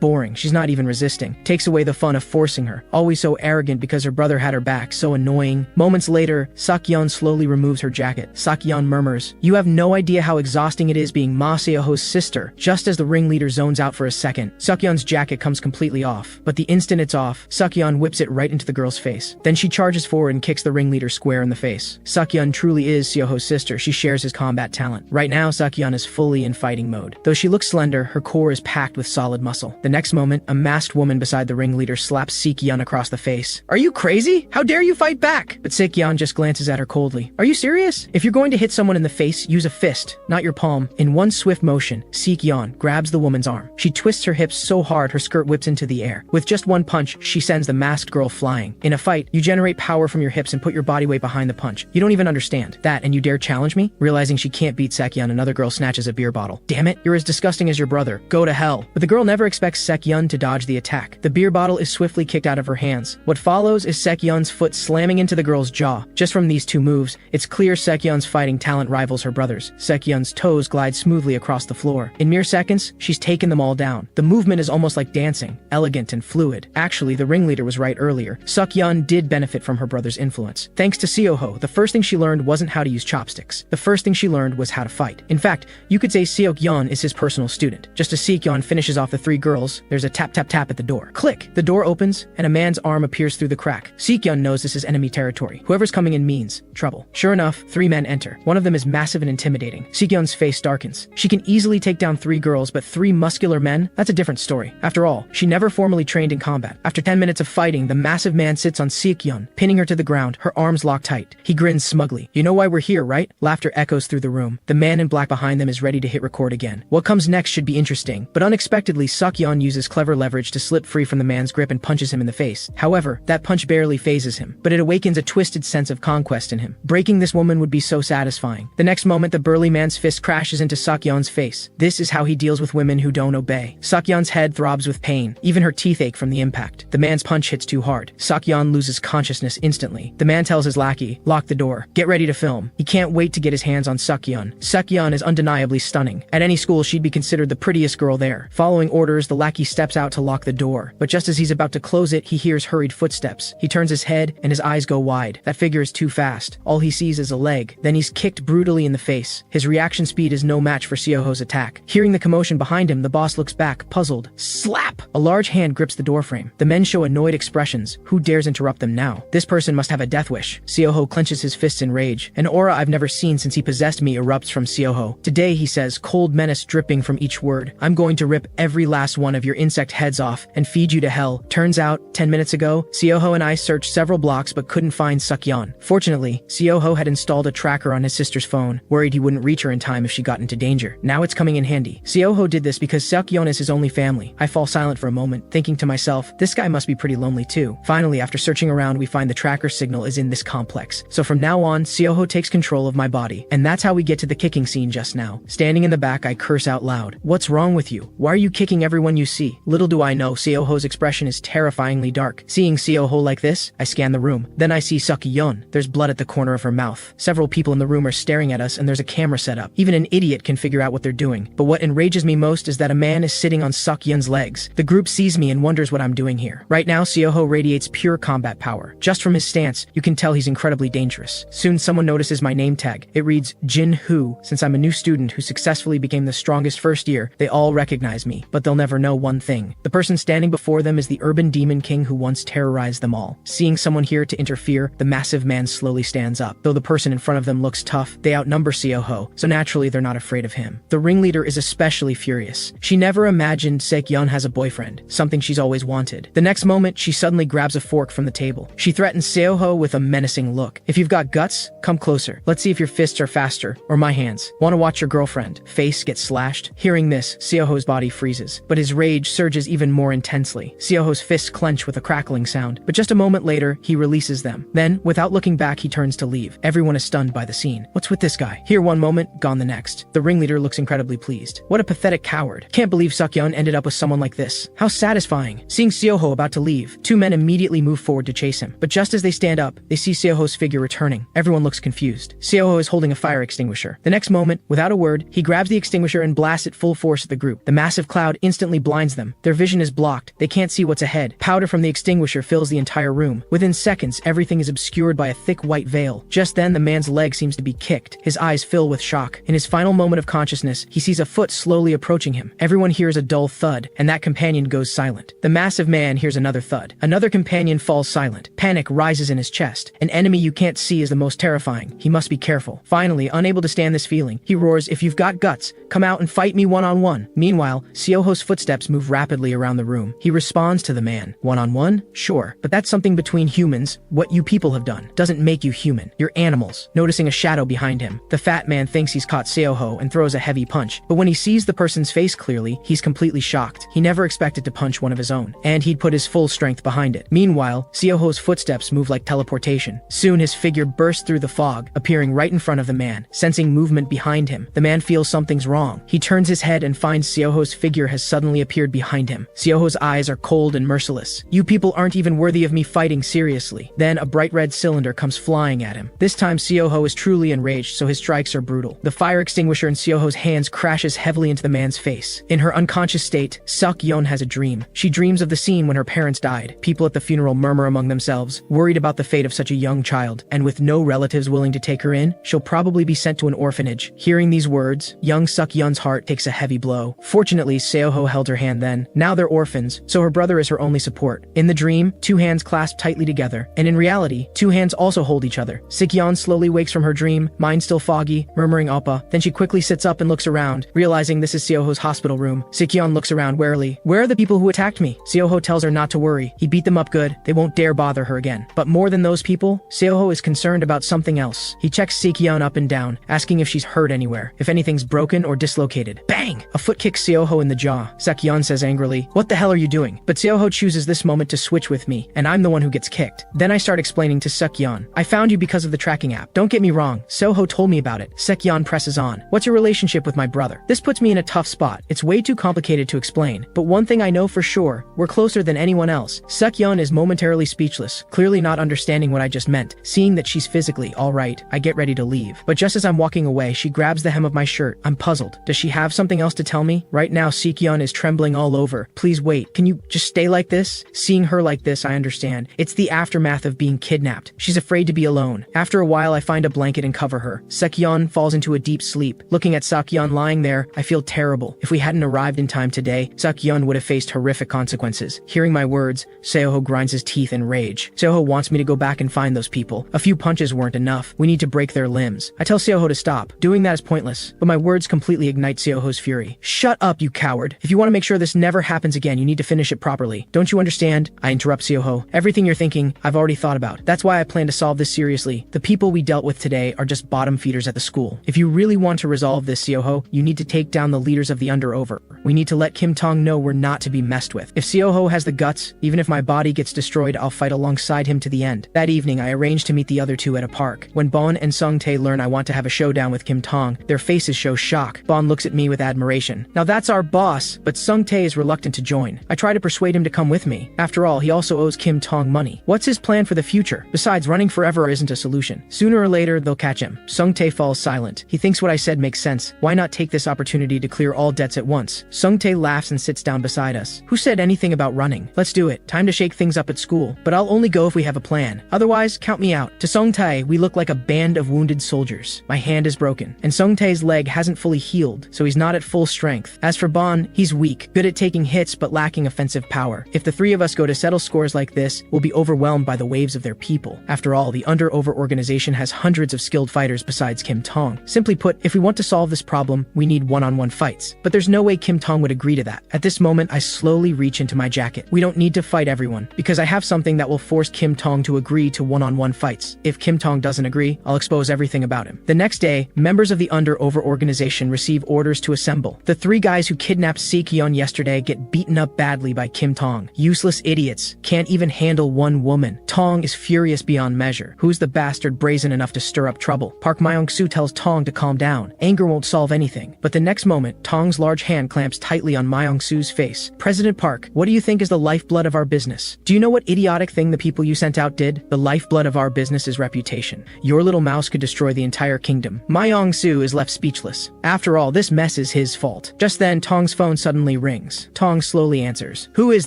boring. She's not even resisting. Takes away the fun of forcing her. Always so arrogant because her brother had her back. So annoying. Moments later, Sukyeon slowly removes her jacket. Sukyeon murmurs, "You have no idea how exhausting it is being Ma Seoho's sister." Just as the ringleader zones out for a second, Sukyeon's jacket comes completely off. But the instant it's off, Sukyeon whips it right into the girl's face. Then she charges forward and kicks the ringleader square in the face. Sukyeon truly is Seoho's sister. She shares his combat talent. Right now, Sukyeon is fully in fighting mode. Though she looks slender, her core is packed with solid muscle. The next moment, a masked woman beside the ringleader slaps Sukyeon across the face. "Are you crazy? How dare you fight back?" But Sukyeon just glances at her coldly. "Are you serious? If you're going to hit someone in the face, use a fist, not your palm." In one swift motion, Sukyeon grabs the woman's arm. She twists her hips so hard her skirt whips into the air. With just one punch, she sends the masked girl flying. In a fight, you generate power from your hips and put your body weight behind the punch. You don't even understand that, and you dare challenge me? Realizing she can't beat Sukyeon, another girl snatches a beer bottle. "Damn it, you're as disgusting as your brother. Go to hell." But the girl never expects Sukyeon to dodge the attack. The beer bottle is swiftly kicked out of her hands. What follows is Sukyeon's foot slamming into the girl's jaw. Just from these 2 moves, it's clear Sukyeon's fighting talent rivals her brother's. Sukyeon's toes glide smoothly across the floor. In mere seconds, she's taken them all down. The movement is almost like dancing, elegant and fluid. Actually, the ringleader was right earlier. Sukyeon did benefit from her brother's influence. Thanks to Seoho, the first thing she learned wasn't how to use chopsticks. The first thing she learned was how to fight. In fact, you could say Seokyeon is his personal student. Just as Seokyeon finishes off the 3 girls, there's a tap tap tap at the door. Click! The door opens, and a man's arm appears through the crack. Seokyeon knows this is enemy territory. Whoever's coming in means trouble. Sure enough, 3 men enter. One of them is massive and intimidating. Seokyeon's face darkens. She can easily take down 3 girls, but 3 muscular men? That's a different story. After all, she never formally trained in combat. After 10 minutes of fighting, the massive man sits on Seokyeon, pinning her to the ground, her arms locked tight. He grins smugly. "You know why we're here, right?" Laughter echoes through the room. The man in black behind them is ready to hit record again. What comes next should be interesting, but unexpectedly, Sukyeon uses clever leverage to slip free from the man's grip and punches him in the face. However, that punch barely phases him, but it awakens a twisted sense of conquest in him. Breaking this woman would be so satisfying. The next moment, the burly man's fist crashes into Sukyeon's face. This is how he deals with women who don't obey. Sukyeon's head throbs with pain. Even her teeth ache from the impact. The man's punch hits too hard. Sukyeon loses consciousness instantly. The man tells his lackey, "Lock the door. Get ready to film." He can't wait to get his hands on Sukyeon. Sukyeon is undeniably stunning. At any school, she'd be considered the prettiest girl there. Following orders, the lackey steps out to lock the door. But just as he's about to close it, he hears hurried footsteps. He turns his head, and his eyes go wide. That figure is too fast. All he sees is a leg. Then he's kicked brutally in the face. face. His reaction speed is no match for Seoho's attack. Hearing the commotion behind him, the boss looks back, puzzled. Slap! A large hand grips the doorframe. The men show annoyed expressions. Who dares interrupt them now? This person must have a death wish. Seoho clenches his fists in rage. An aura I've never seen since he possessed me erupts from Seoho. Today, he says, cold menace dripping from each word. I'm going to rip every last one of your insect heads off and feed you to hell. Turns out, 10 minutes ago, Seoho and I searched several blocks but couldn't find Sukyeon. Fortunately, Seoho had installed a tracker on his sister's phone, worried he wouldn't reach her in time if she got into danger. Now it's coming in handy. Seoho did this because Sukyeon is his only family. I fall silent for a moment, thinking to myself, this guy must be pretty lonely too. Finally, after searching around, we find the tracker signal is in this complex. So from now on, Seoho takes control of my body. And that's how we get to the kicking scene just now. Standing in the back, I curse out loud. What's wrong with you? Why are you kicking everyone you see? Little do I know, Seoho's expression is terrifyingly dark. Seeing Seoho like this, I scan the room. Then I see Sukyeon. There's blood at the corner of her mouth. Several people in the room are staring at us and there's a camera set up. Even an idiot can figure out what they're doing. But what enrages me most is that a man is sitting on Sukyeon's legs. The group sees me and wonders what I'm doing here. Right now, Seoho radiates pure combat power. Just from his stance, you can tell he's incredibly dangerous. Soon someone notices my name tag. It reads Jin Hu. Since I'm a new student who successfully became the strongest first year, they all recognize me, but they'll never know one thing. The person standing before them is the urban demon king who once terrorized them all. Seeing someone here to interfere, the massive man slowly stands up. Though the person in front of them looks tough, they outnumber Seoho, so naturally they're not afraid of him. The ringleader is especially furious. She never imagined Sukyeon has a boyfriend, something she's always wanted. The next moment, she suddenly grabs a fork from the table. She threatens Seoho with a menacing look. If you've got guts, come closer. Let's see if your fists are faster, or my hands. Want to watch your girlfriend? Face gets slashed. Hearing this, Seoho's body freezes, but his rage surges even more intensely. Seoho's fists clench with a crackling sound, but just a moment later, he releases them. Then, without looking back, he turns to leave. Everyone is stunned by the scene. What's with this guy? Here one moment, gone the next. The ringleader looks incredibly pleased. What a pathetic coward. Can't believe Sukyeon ended up with someone like this. How satisfying. Seeing Seoho about to leave, two men immediately move forward to chase him. But just as they stand up, they see Seoho's figure returning. Everyone looks confused. Seoho is holding a fire extinguisher. The next moment, without a word, he grabs the extinguisher and blasts it full force at the group. The massive cloud instantly blinds them. Their vision is blocked. They can't see what's ahead. Powder from the extinguisher fills the entire room. Within seconds, everything is obscured by a thick white veil. Just then, the man's leg seems to be kicked. His eyes fill with shock. In his final moment of consciousness, he sees a foot slowly approaching him. Everyone hears a dull thud, and that companion goes silent. The massive man hears another thud. Another companion falls silent. Panic rises in his chest. An enemy you can't see is the most terrifying. He must be careful. Finally, unable to stand this feeling, he roars, "If you've got guts, come out and fight me one-on-one." Meanwhile, Seoho's footsteps move rapidly around the room. He responds to the man. One-on-one? Sure, but that's something between humans. What you people have done doesn't make you human. You're animals. Noticing a shadow behind him, the fat man thinks he's caught Seoho and throws a heavy punch. But when he sees the person's face clearly, he's completely shocked. He never expected to punch one of his own, and he'd put his full strength behind it. Meanwhile, Seoho's footsteps move like teleportation. Soon his figure bursts through the fog, appearing right in front of the man. Sensing movement behind him, the man feels something's wrong. He turns his head and finds Seoho's figure has suddenly appeared behind him. Seoho's eyes are cold and merciless. "You people aren't even worthy of me fighting seriously." Then a bright red cylinder comes flying at him. This time Seoho is truly enraged, so his strikes are brutal. The fire extinguisher in Seoho's hands crashes heavily into the man's face. In her unconscious state, Sukyeon has a dream. She dreams of the scene when her parents died. People at the funeral murmur among themselves, worried about the fate of such a young child, and with no relatives willing to take her in, she'll probably be sent to an orphanage. Hearing these words, young Sukyeon's heart takes a heavy blow. Fortunately, Seoho held her hand then. Now they're orphans, so her brother is her only support. In the dream, two hands clasp tightly together, and in reality, two hands also hold each other. Sukyeon slowly wakes from her dream, mind still foggy, murmuring Appa. Then she quickly sits up and looks around, realizing this is Seoho's hospital room. Sukyeon looks around warily. "Where are the people who attacked me?" Seoho tells her not to worry. He beat them up good. They won't dare bother her again. But more than those people, Seoho is concerned about something else. He checks Sukyeon up and down, asking if she's hurt anywhere, if anything's broken or dislocated. Bang! A foot kicks Seoho in the jaw. Sukyeon says angrily, "What the hell are you doing?" But Seoho chooses this moment to switch with me, and I'm the one who gets kicked. Then I start explaining to Sukyeon, "I found you because of the tracking app. Don't get me wrong, Seoho told me about it." Sukyeon presses on. "What's your relationship with my brother?" This puts me in a tough spot. It's way too complicated to explain, but one thing I know for sure, we're closer than anyone else. Sukyeon is momentarily speechless, clearly not understanding what I just meant. Seeing that she's physically all right, I get ready to leave. But just as I'm walking away, she grabs the hem of my shirt. I'm puzzled. Does she have something else to tell me? Right now, Sukyeon is trembling all over. "Please wait. Can you just stay like this?" Seeing her like this, I understand. It's the aftermath of being kidnapped. She's afraid to be alone. After a while, I find a blanket and cover her. Sukyeon Suk-yeon falls into a deep sleep. Looking at Suk-yeon lying there, I feel terrible. If we hadn't arrived in time today, Suk-yeon would have faced horrific consequences. Hearing my words, Seoho grinds his teeth in rage. Seoho wants me to go back and find those people. A few punches weren't enough. We need to break their limbs. I tell Seoho to stop. Doing that is pointless, but my words completely ignite Seoho's fury. Shut up, you coward. If you want to make sure this never happens again, you need to finish it properly. Don't you understand? I interrupt Seoho. Everything you're thinking, I've already thought about. That's why I plan to solve this seriously. The people we dealt with today are just bottom feeders at the school. If you really want to resolve this, Seoho, you need to take down the leaders of the under-over. We need to let Kim Tong know we're not to be messed with. If Seoho has the guts, even if my body gets destroyed, I'll fight alongside him to the end. That evening, I arranged to meet the other two at a park. When Bon and Sung-tae learn I want to have a showdown with Kim Tong, their faces show shock. Bon looks at me with admiration. Now that's our boss, but Sung-tae is reluctant to join. I try to persuade him to come with me. After all, he also owes Kim Tong money. What's his plan for the future? Besides, running forever isn't a solution. Sooner or later, they'll catch him. Sung-tae falls silent. He thinks what I said makes sense. Why not take this opportunity to clear all debts at once? Sung-tae laughs and sits down beside us. Who said anything about running? Let's do it. Time to shake things up at school. But I'll only go if we have a plan. Otherwise, count me out. To Sung-tae, we look like a band of wounded soldiers. My hand is broken, and Sung-tae's leg hasn't fully healed, so he's not at full strength. As for Bon, he's weak, good at taking hits but lacking offensive power. If the three of us go to settle scores like this, we'll be overwhelmed by the waves of their people. After all, the under-over organization has hundreds of skilled fighters besides Kim Tong. Simply put, if we want to solve this problem, we need one-on-one fights. But there's no way Kim Tong would agree to that. At this moment, I slowly reach into my jacket. We don't need to fight everyone, because I have something that will force Kim Tong to agree to one-on-one fights. If Kim Tong doesn't agree, I'll expose everything about him. The next day, members of the under-over organization receive orders to assemble. The three guys who kidnapped Sik-yeon yesterday get beaten up badly by Kim Tong. Useless idiots. Can't even handle one woman. Tong is furious beyond measure. Who's the bastard brazen enough to stir up trouble? Park Myung-soo tells Tong to calm down. Anger won't solve anything. But the next moment, Tong's large hand clamps tightly on Myung-soo's face. President Park, what do you think is the lifeblood of our business? Do you know what idiotic thing the people you sent out did? The lifeblood of our business is reputation. Your little mouse could destroy the entire kingdom. Myung-soo is left speechless. After all, this mess is his fault. Just then, Tong's phone suddenly rings. Tong slowly answers. Who is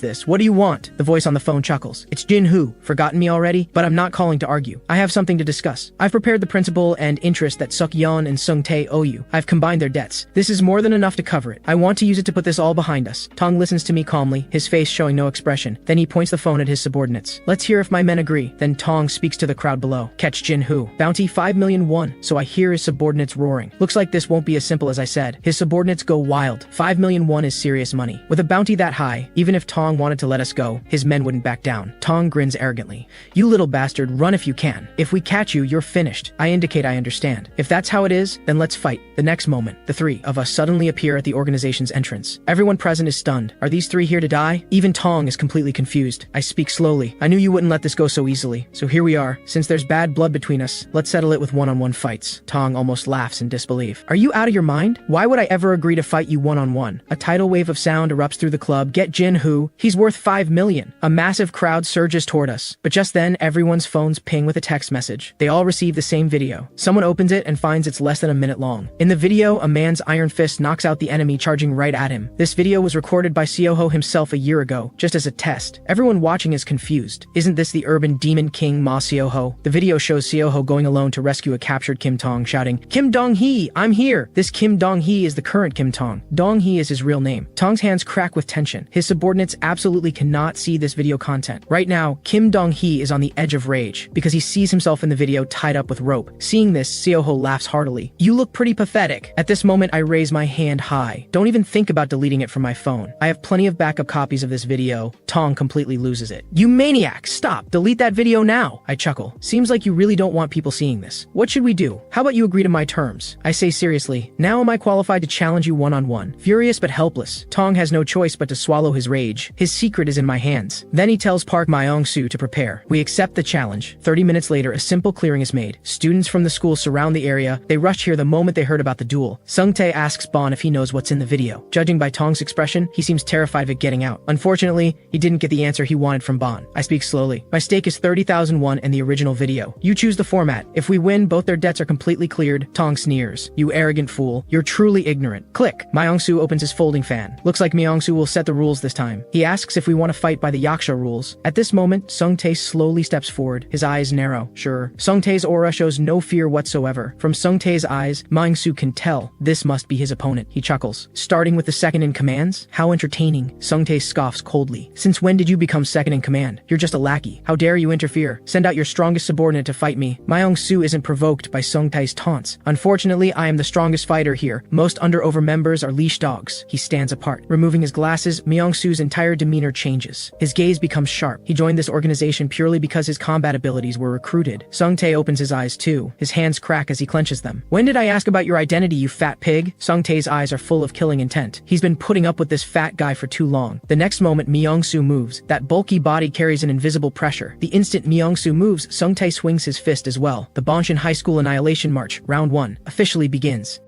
this? What do you want? The voice on the phone chuckles. It's Jin-hoo. Forgotten me already? But I'm not calling to argue. I have something to discuss. I've prepared the principal and interest that Suk-yeon and Sung-tae owe you. I've combined their debts. This is more than enough to cover it. I want to use it to put this all behind us. Tong listens to me calmly, his face showing no expression. Then he points the phone at his subordinates. Let's hear if my men agree. Then Tong speaks to the crowd below. Catch Jin-hoo. Bounty 5 million won. So I hear his subordinates roaring. Looks like this won't be as simple as I said. His subordinates go wild. 5 million won is serious money. With a bounty that high, even if Tong wanted to let us go, his men wouldn't back down. Tong grins arrogantly. You little bastard, run if you can. If we catch you, you're finished. I indicate I understand. If that's how it is, then let's fight. The next moment, the three of us suddenly appear at the organization's entrance. Everyone present is stunned. Are these three here to die? Even Tong is completely confused. I speak slowly. I knew you wouldn't let this go so easily. So here we are. Since there's bad blood between us, let's settle it with one-on-one fights. Tong almost laughs in disbelief. Are you out of your mind? Why would I ever agree to fight you one-on-one? A tidal wave of sound erupts through the club. Get Jin-hoo. He's worth 5 million. A massive crowd surges toward us. But just then, everyone's phones ping with a text message. They all receive the same video. Someone opens it and finds it's less than a minute long. In the video, a man's iron fist knocks out the enemy charging right at him. This video was recorded by Seoho himself a year ago, just as a test. Everyone watching is confused. Isn't this the urban demon king Ma Seoho? The video shows Seoho going alone to rescue a captured Kim Tong, shouting, Kim Dong-hee, I'm here! This Kim Dong-hee is the current Kim Tong. Dong-hee is his real name. Tong's hands crack with tension. His subordinates absolutely cannot see this video content. Right now, Kim Dong-hee is on the edge of rage, because he sees himself in the video tied up with rope. Seeing this, Seoho laughs heartily. You look pretty pathetic. At this moment, I raise my hand high. Don't even think about deleting it from my phone. I have plenty of backup copies of this video. Tong completely loses it. You maniac! Stop! Delete that video now! I chuckle. Seems like you really don't want people seeing this. What should we do? How about you agree to my terms? I say seriously, now am I qualified to challenge you one-on-one? Furious but helpless, Tong has no choice but to swallow his rage. His secret is in my hands. Then he tells Park Myung-soo to prepare. We accept the challenge. 30 minutes later, a simple clearing is made. Students from the school surround the area. They rush here the moment they heard about the duel. Sung-tae asks Bon if he knows what's in the video. Judging by Tong's expression, he seems terrified of it getting out. Unfortunately, he didn't get the answer he wanted from Bon. I speak slowly. My stake is 30,000 won and the original video. You choose the format. If we win, both their debts are completely cleared. Tong sneers. You arrogant fool. You're truly ignorant. Click. Myung-soo opens his folding fan. Looks like Myung-soo will set the rules this time. He asks if we want to fight by the Yaksha rules. At this moment, Sung-tae slowly steps forward. His eyes narrow. Sure. Sung-tae's aura shows no fear whatsoever. power. From Sungtae's eyes, Myung-soo can tell this must be his opponent. He chuckles. Starting with the second in commands? How entertaining. Sungtae scoffs coldly. Since when did you become second in command? You're just a lackey. How dare you interfere? Send out your strongest subordinate to fight me. Myung-soo isn't provoked by Sungtae's taunts. Unfortunately, I am the strongest fighter here. Most under-over members are leash dogs. He stands apart. Removing his glasses, Myung-soo's entire demeanor changes. His gaze becomes sharp. He joined this organization purely because his combat abilities were recruited. Sungtae opens his eyes too. His hands crack as he clenches them. When did I ask about your identity, you fat pig? Sungtae's eyes are full of killing intent. He's been putting up with this fat guy for too long. The next moment, Myung-soo moves. That bulky body carries an invisible pressure. The instant Myung-soo moves, Sungtae swings his fist as well. The Bonshin High School Annihilation March, Round 1, officially begins.